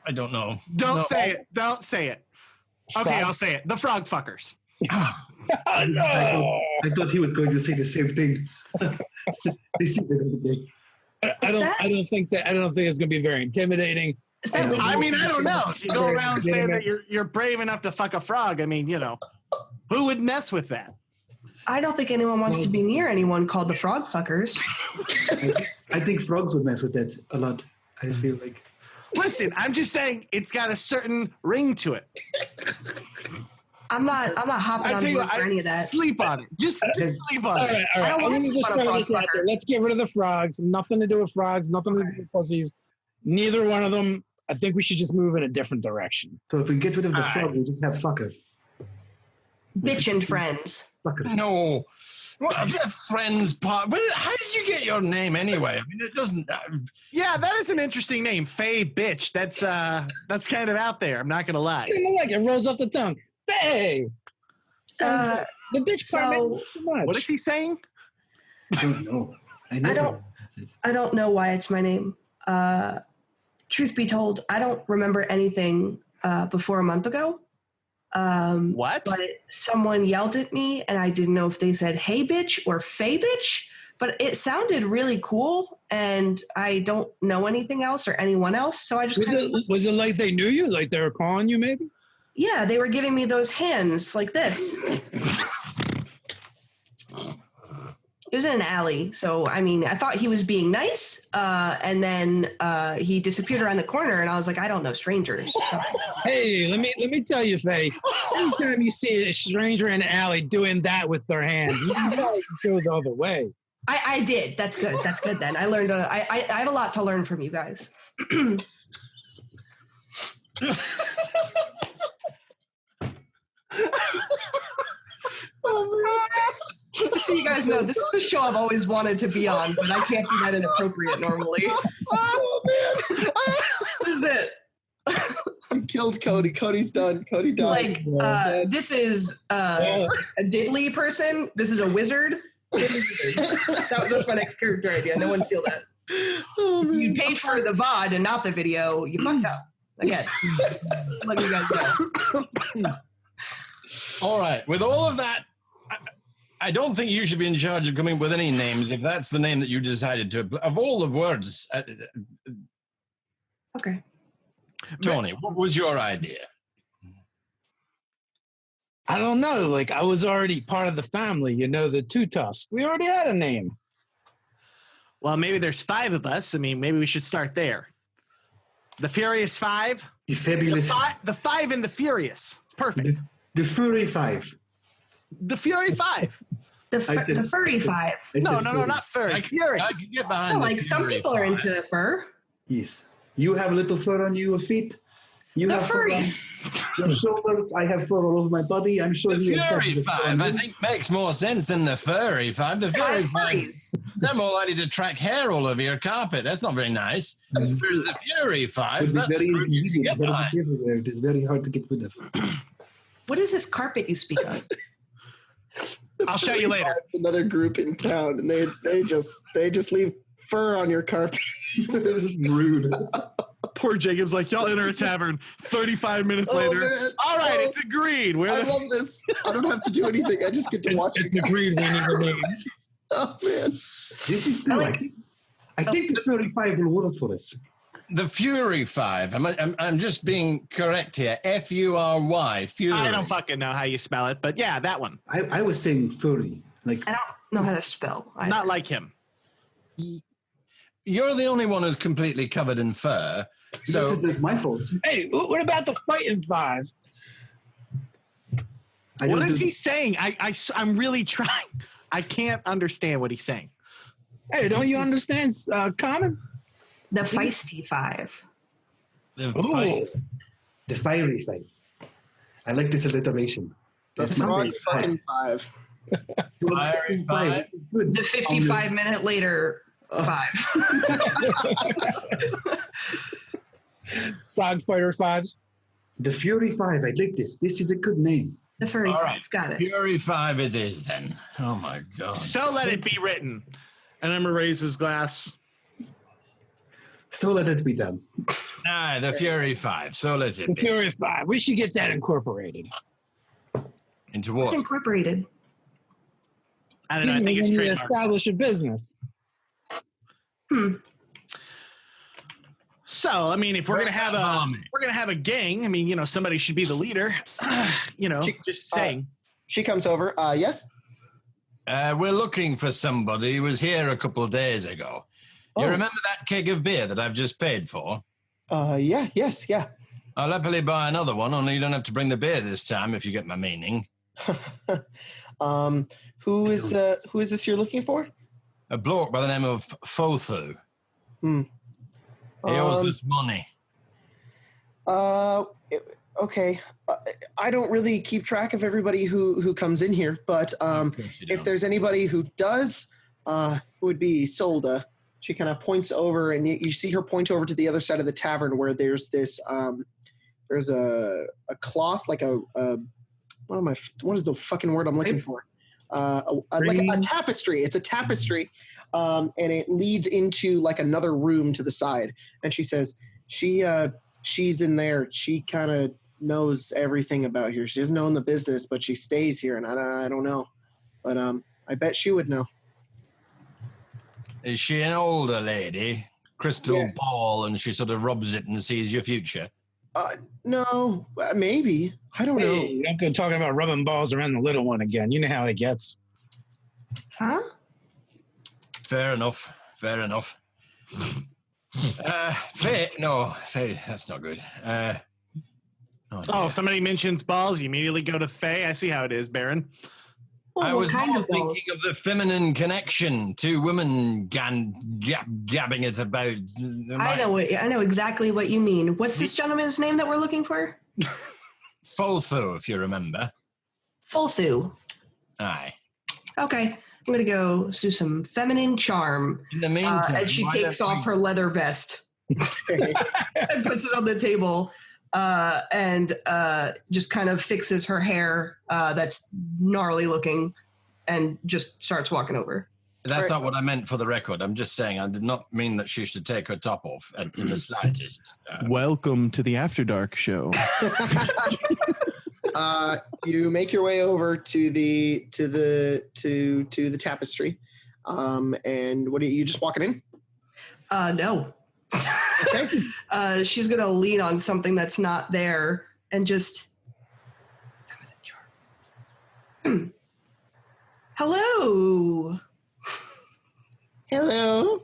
I don't know. Don't No. say it. Don't say it. Okay, Frog- I'll say it. The frog fuckers. I thought he was going to say the same thing. This is the other day. I don't think it's gonna be very intimidating. Is that legal? I mean, I don't know. If you go around saying that you're brave enough to fuck a frog, I mean, who would mess with that? I don't think anyone wants to be near anyone called the frog fuckers. I think frogs would mess with that a lot. I feel like. Listen, I'm just saying it's got a certain ring to it. I'm not hopping I on tell you board what, for any of that. sleep on it. Just sleep on All it. right. I don't I'm want gonna to just sleep on a throw frog this out there. fucker. Let's get rid of the frogs. Nothing to do with frogs. Nothing to do with pussies. Neither one of them. I think we should just move in a different direction. So if we get rid of the Aye. frog, we just have fucker. Bitch and friends. Fucker. No. What the friends part? How did you get your name anyway? I mean, it doesn't. Yeah, that is an interesting name. Faye Bitch. That's kind of out there. I'm not going to lie. I don't like it. Rolls off the tongue. Hey, the bitch part So- made me too much. What is he saying? I don't know. I don't know why it's my name. Truth be told, I don't remember anything before a month ago. What? But someone yelled at me, and I didn't know if they said "Hey bitch" or "Fey bitch," but it sounded really cool, and I don't know anything else or anyone else, so I just Was it like they knew you, like they were calling you, maybe? Yeah, they were giving me those hands like this. It was in an alley, so I mean, I thought he was being nice, and then he disappeared around the corner, and I was like, I don't know strangers. So. Hey, let me tell you, Faye. Anytime you see a stranger in an alley doing that with their hands, you can go the other way. I did. That's good. That's good. Then I learned. I have a lot to learn from you guys. Just so you guys know, this is the show I've always wanted to be on, but I can't be that inappropriate normally. Oh man, This is it. I killed Cody. Cody's done. Cody died. Like, this is a diddly person. This is a wizard. That's my next character idea. No one steal that. Oh, You paid for the VOD and not the video. You fucked up. Again, let you guys know. All right. With all of that, I don't think you should be in charge of coming up with any names if that's the name that you decided to. Of all the words, Okay. Tony, what was your idea? I don't know. Like, I was already part of the family, the Two Tusk. We already had a name. Well, maybe there's 5 of us. I mean, maybe we should start there. The Furious 5? The fabulous. The 5 and the Furious. It's perfect. The Furry 5. The Fury 5. The said- furry 5. No, not Furry. Fury. I could get behind Oh, the like some Fury people are 5. into fur. Yes. You have a little fur on your feet. You The have fur on furries. your shoulders. I have fur all over my body. I'm sure The you have Fury fur 5, on I you. think, makes more sense than the Furry 5. The Fury 5, Furries. they're more likely to track hair all over your carpet. That's not very nice. Whereas the Fury 5, It's that's very a group you can inconvenient. get It's very behind. everywhere. It is very hard to get rid of. What is this carpet you speak of? I'll show you later. It's another group in town, and they just leave fur on your carpet. It's rude. Poor Jacob's like, y'all enter a tavern. 35 minutes later. Man. All right, Oh, it's agreed. Where I the love this. I don't have to do anything. I just get to watch It's it. agreed we need a name. Oh man. This is true. I think the Furry 5 will work for us. The Fury 5, I'm just being correct here. Fury, Fury. I don't fucking know how you spell it, but yeah, that one. I was saying furry. Like, I don't know how to spell. Not like him. You're the only one who's completely covered in fur. So that's not my fault. Hey, what about the Fighting 5? What is he saying? I'm really trying. I can't understand what he's saying. Hey, don't you understand common? The feisty 5. The Fiery 5. I like this alliteration. The That's my frog favorite. fucking 5. Fiery 5. This is good. The 55-minute later 5. Dogfighter 5s. The Fury 5. I like this. This is a good name. The furry All 5. right. Got it. Fury 5 it is then. Oh my God. So let it be written. And Emma raises his glass. So let it be done. Ah, the Fury 5. So let it The be. Fury 5. We should get that incorporated. Into what? It's incorporated. I don't know. I think it's When we trademarked. establish a business. So, I mean, if we're Where's gonna have that a bomb? gang, I mean, somebody should be the leader. Just saying. She comes over. Yes. We're looking for somebody who was here a couple of days ago. You Oh. remember that keg of beer that I've just paid for? Yeah. Yes. Yeah. I'll happily buy another one, only you don't have to bring the beer this time, if you get my meaning. Who is this you're looking for? A bloke by the name of Fothu. Hmm. He owes us money. Okay. I don't really keep track of everybody who comes in here, but Of course you if don't. there's anybody who does, it would be Solda. She kind of points over, and you see her point over to the other side of the tavern where there's this there's a cloth, like what is the fucking word I'm looking for? Like a tapestry. It's a tapestry, and it leads into like another room to the side. And she says she's in there. She kind of knows everything about here. She doesn't own the business, but she stays here, and I don't know. But I bet she would know. Is she an older lady? Crystal Yes. ball, and she sort of rubs it and sees your future. No, maybe. I don't know. Hey, don't go talking about rubbing balls around the little one again. You know how it gets. Huh? Fair enough. Faye, that's not good. Oh, somebody mentions balls, you immediately go to Faye. I see how it is, Baron. Well, I what was kind more of balls? thinking of the feminine connection. Two women gabbing it about. I know exactly what you mean. What's this gentleman's name that we're looking for? Fotho, if you remember. Fulthu. Aye. Okay, I'm gonna go do some feminine charm. In the meantime, And she why takes don't off her leather vest and puts it on the table, and just kind of fixes her hair that's gnarly looking, and just starts walking over. That's not what I meant for the record. I'm just saying I did not mean that she should take her top off in the slightest. Welcome to the After Dark show. You make your way over to the tapestry, and what are you just walking in? No. Okay. She's gonna lean on something that's not there and just. Hello. Hello.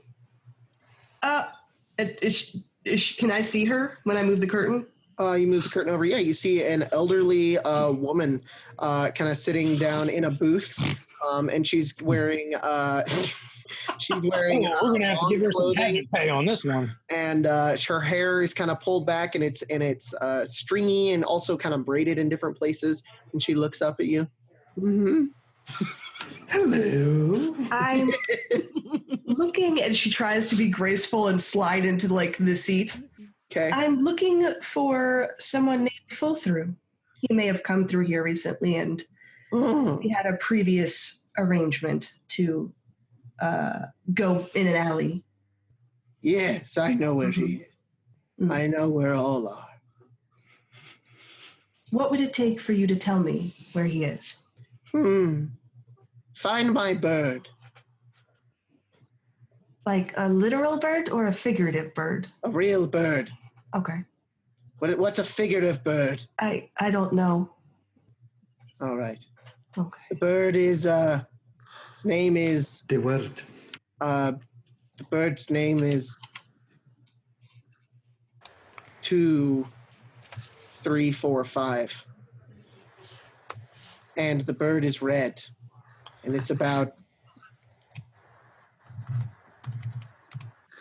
Can I see her when I move the curtain? You move the curtain over. Yeah, you see an elderly woman kind of sitting down in a booth, and she's wearing We're gonna have to give her some clothing. hazard pay on this one. And her hair is kind of pulled back, and it's stringy and also kind of braided in different places. And she looks up at you. Mm-hmm. Hello. I'm looking, and she tries to be graceful and slide into like the seat. Okay. I'm looking for someone named Fulthru. He may have come through here recently, and we had a previous arrangement to go in an alley. Yes, I know where he is. I know where all are. What would it take for you to tell me where he is? Find my bird. Like a literal bird or a figurative bird? A real bird. Okay. What's a figurative bird? I don't know. All right. Okay. The bird is his name is The word. the bird's name is 2, 3, 4, 5. And the bird is red. And it's about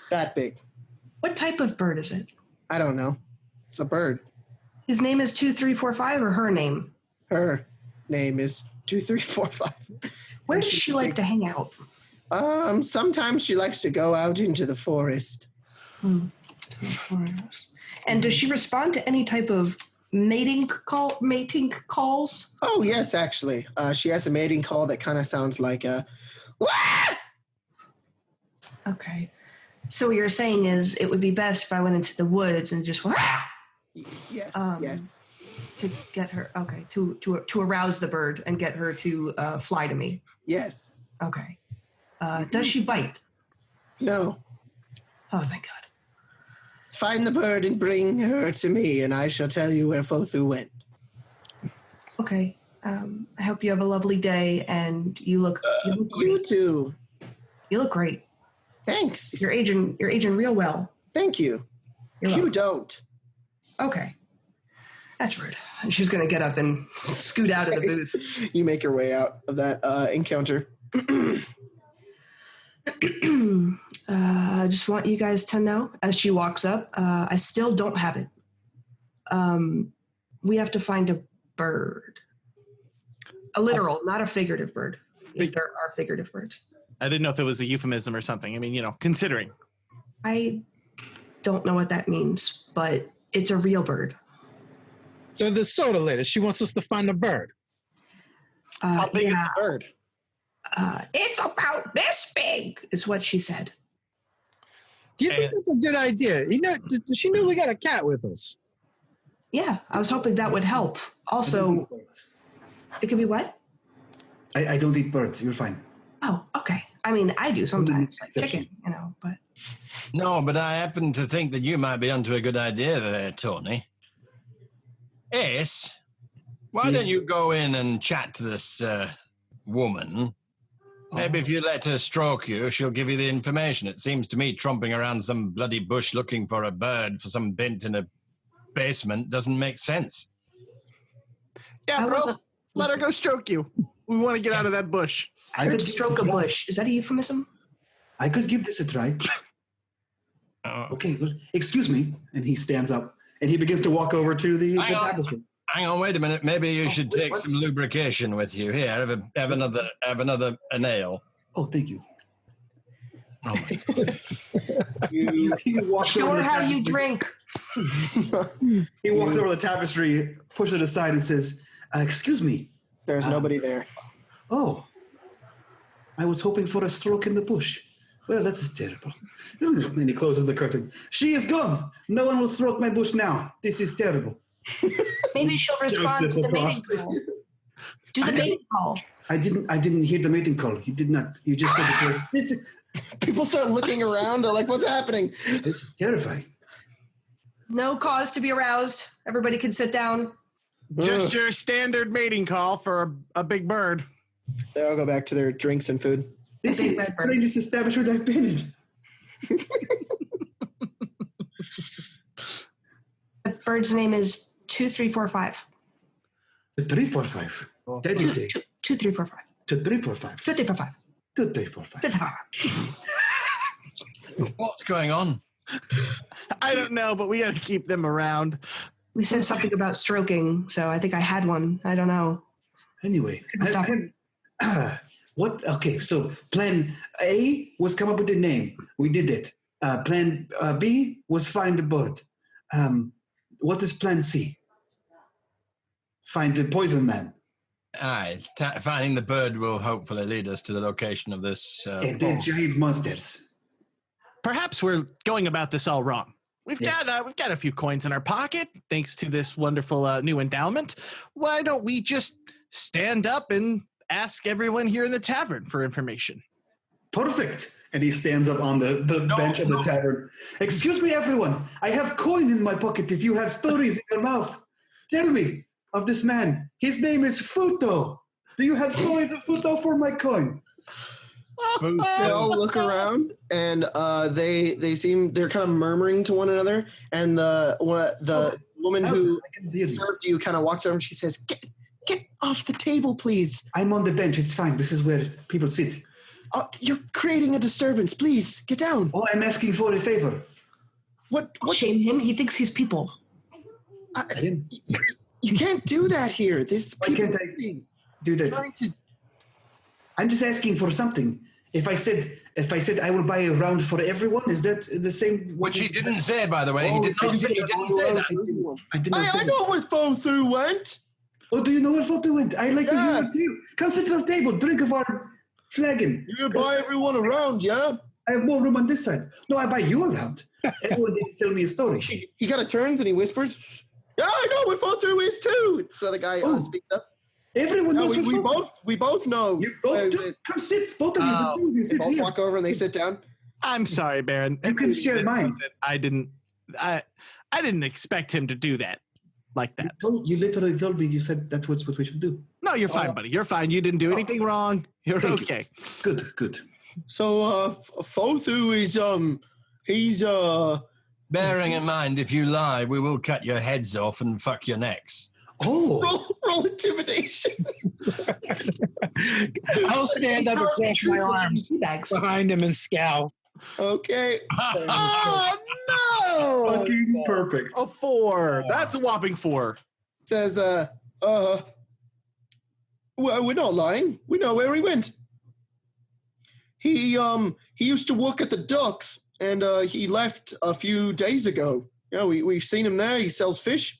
that big. What type of bird is it? I don't know. It's a bird. His name is 2345 or her name? Her name is 2, 3, 4, 5. Where does she like to hang out? Sometimes she likes to go out into the forest. And does she respond to any type of mating calls? Oh, yes, actually. She has a mating call that kind of sounds like a... Wah! Okay. So what you're saying is it would be best if I went into the woods and just went Yes, yes. to get her. Okay, to arouse the bird and get her to fly to me. Yes. Okay. Does she bite? No. Oh, thank God. Let's find the bird and bring her to me, and I shall tell you where Fothu went. Okay. I hope you have a lovely day, and you look You great. too. You look great. Thanks. You're aging real well. Thank you. You're You welcome. don't. Okay. That's rude. And she's gonna get up and scoot out of the booth. You make your way out of that encounter. I just want you guys to know, as she walks up, I still don't have it. We have to find a bird. A literal, not a figurative bird. If there are figurative birds. I didn't know if it was a euphemism or something. I mean, considering. I don't know what that means, but it's a real bird. So the soda lady, she wants us to find a bird. How big is the bird? It's about this big, is what she said. Do you think that's a good idea? Does she know we got a cat with us? Yeah, I was hoping that would help. Also, it could be what? I don't eat birds. You're fine. Oh, okay. I mean, I do sometimes, like chicken, but. No, but I happen to think that you might be onto a good idea there, Tony. Ace, why don't you go in and chat to this woman? Maybe if you let her stroke you, she'll give you the information. It seems to me tromping around some bloody bush looking for a bird for some bint in a basement doesn't make sense. Yeah, bro. Let her go stroke you. We want to get out of that bush. I heard stroke a bush. Is that a euphemism? I could give this a try. Okay, well, excuse me. And he stands up and he begins to walk over to the tapestry. Hang on, wait a minute. Maybe you should take some lubrication with you. Here, have another nail. Oh, thank you. Oh my God. He walks Show over her the how you tapestry. drink. He walks over the tapestry, pushes it aside, and says, "Excuse me." There's nobody there. Oh, I was hoping for a stroke in the bush. Well, that's terrible. And he closes the curtain. She is gone. No one will stroke my bush now. This is terrible. Maybe she'll respond to the mating call. Do the mating call. I didn't hear the mating call. You did not. You just said it was. People start looking around. They're like, what's happening? This is terrifying. No cause to be aroused. Everybody can sit down. Just your standard mating call for a big bird. They all go back to their drinks and food. This is the strangest establishment I've been in. The bird's name is 2345. 345. That is it. 2345. 2345. 2345. 2345. What's going on? I don't know, but we got to keep them around. We said something about stroking, so I think I had one. I don't know. Anyway, Stop. what? Okay, so plan A was come up with the name. We did it. Plan B was find the bird. What is plan C? Find the poison man. Aye, finding the bird will hopefully lead us to the location of this. And they're giant monsters. Perhaps we're going about this all wrong. We've Yes. got a few coins in our pocket thanks to this wonderful new endowment. Why don't we just stand up and ask everyone here in the tavern for information? Perfect. And he stands up on the bench of the tavern. Excuse me, everyone. I have coin in my pocket. If you have stories in your mouth, tell me of this man. His name is Futo. Do you have stories of Futo for my coin? They all look around and they're kind of murmuring to one another. And the woman who served you kind of walks over and she says, "Get off the table, please. I'm on the bench. It's fine. This is where people sit. You're creating a disturbance. Please get down." Oh, I'm asking for a favor. What? Shame him. He thinks he's people. You can't do that here. There's Why people can't I do that? trying to. I'm just asking for something. If I said I will buy a round for everyone, is that the same? Which he didn't say, by the way. Oh, He did not say that. I did not say I know where Fothu went. Oh, do you know where Foto went? I'd like to hear it too. Come sit at the table, drink of our flagon. You buy everyone around, yeah? I have more room on this side. No, I buy you around. Everyone didn't tell me a story. He kind of turns and he whispers, "Yeah, I know where Fothu is too." So the guy speaks up. Everyone knows we where Foto. we both know. You both do. Come sit, both of you. The two of you sit Both here. walk over and they sit down. I'm sorry, Baron. You can share mine. I didn't expect him to do that like that. You literally told me. You said that's what we should do. No, you're fine, buddy. You're fine. You didn't do anything wrong. You're Thank okay. Good. So Fothu is he's Bearing in mind, if you lie, we will cut your heads off and fuck your necks. Oh, roll intimidation. I'll stand up and cross my arms behind him and scowl. Okay. Oh no! Fucking perfect. A 4. That's a whopping 4. Says well, we're not lying. We know where he went. He used to work at the docks and he left a few days ago. Yeah, we've seen him there. He sells fish.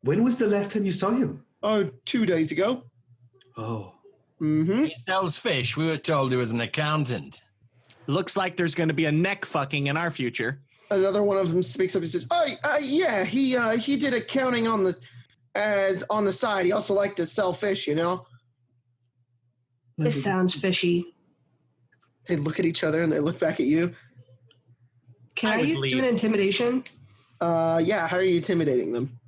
when was the last time you saw him? Oh, 2 days ago. Oh, Mm-hmm. He sells fish. We were told he was an accountant. Looks like there's going to be a neck fucking in our future. Another one of them speaks up and says, yeah, he did accounting on the side. He also liked to sell fish, you know? This sounds fishy. They look at each other and they look back at you. Can I do an intimidation? Yeah, how are you intimidating them?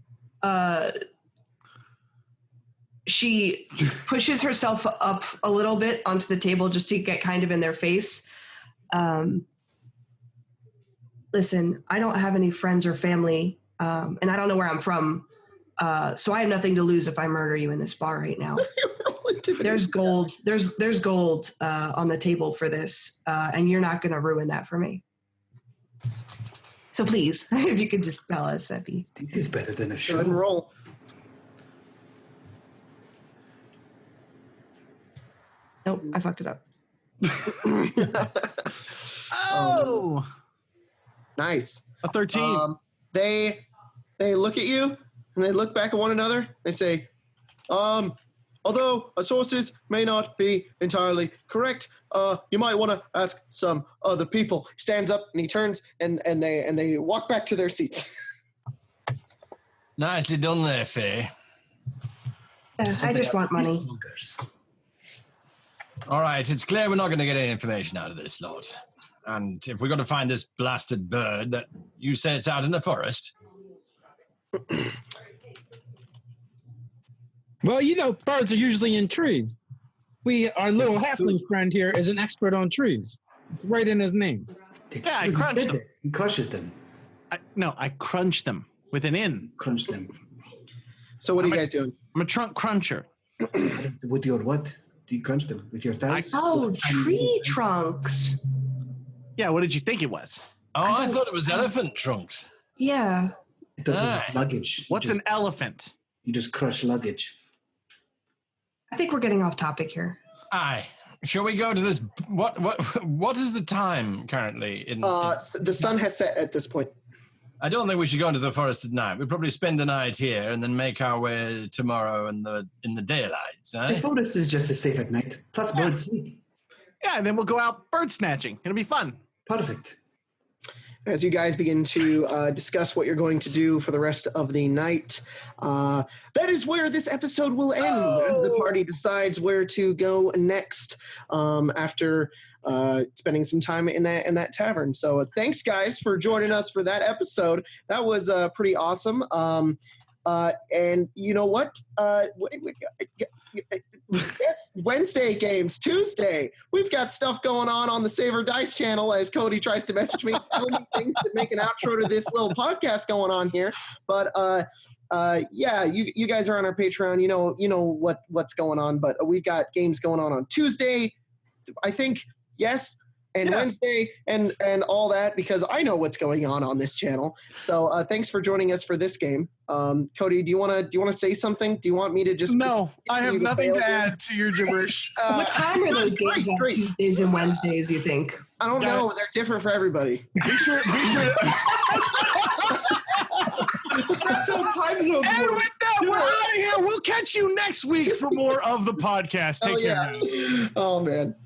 She pushes herself up a little bit onto the table just to get kind of in their face. Listen, I don't have any friends or family, and I don't know where I'm from, so I have nothing to lose if I murder you in this bar right now. There's gold. There's gold on the table for this, and you're not going to ruin that for me. So please, if you could just tell us, that'd be. This is better than a Go show. ahead and roll. Nope, I fucked it up. Oh, Nice. a 13. They look at you and they look back at one another. They say, although our sources may not be entirely correct, you might want to ask some other people. He stands up and he turns and they walk back to their seats. Nicely done there, Faye. I just want money. All right, it's clear we're not going to get any information out of this lot. And if we're going to find this blasted bird that you say it's out in the forest. Well, you know, birds are usually in trees. Our little halfling friend here is an expert on trees. It's right in his name. Yeah, I crunched them. He crushes them. I crunch them with an N. Crunch them. So what are you guys doing? I'm a trunk cruncher. With your what? Do you crunch them? With your thighs? Oh, tree trunks. Yeah, what did you think it was? Oh, I thought it was elephant trunks. Yeah. I thought it was luggage. What's an elephant? You just crush luggage. I think we're getting off topic here. Aye. Shall we go to this? What is the time currently? The sun has set at this point. I don't think we should go into the forest at night. We'll probably spend the night here and then make our way tomorrow in the daylight. The forest is just as safe at night. Plus birds sleep. Yeah, and then we'll go out bird snatching. It'll be fun. Perfect. As you guys begin to discuss what you're going to do for the rest of the night, that is where this episode will end, as the party decides where to go next after spending some time in that tavern. So thanks, guys, for joining us for that episode. That was pretty awesome. And you know what? Yes, Wednesday games, Tuesday. We've got stuff going on the Savor Dice channel as Cody tries to message me, tell me things to make an outro to this little podcast going on here. But yeah, you guys are on our Patreon. You know what's going on. But we've got games going on Tuesday, I think. Yes. And Wednesday and all that, because I know what's going on this channel. So thanks for joining us for this game. Cody, do you want to say something? Do you want me to just? No, I have nothing to add to your gibberish. What time are those games on Tuesdays and Wednesdays, you think? I don't know. They're different for everybody. Be sure. That's how time zones And work. with that, we're out of here. We'll catch you next week for more of the podcast. Take care, guys. Oh man.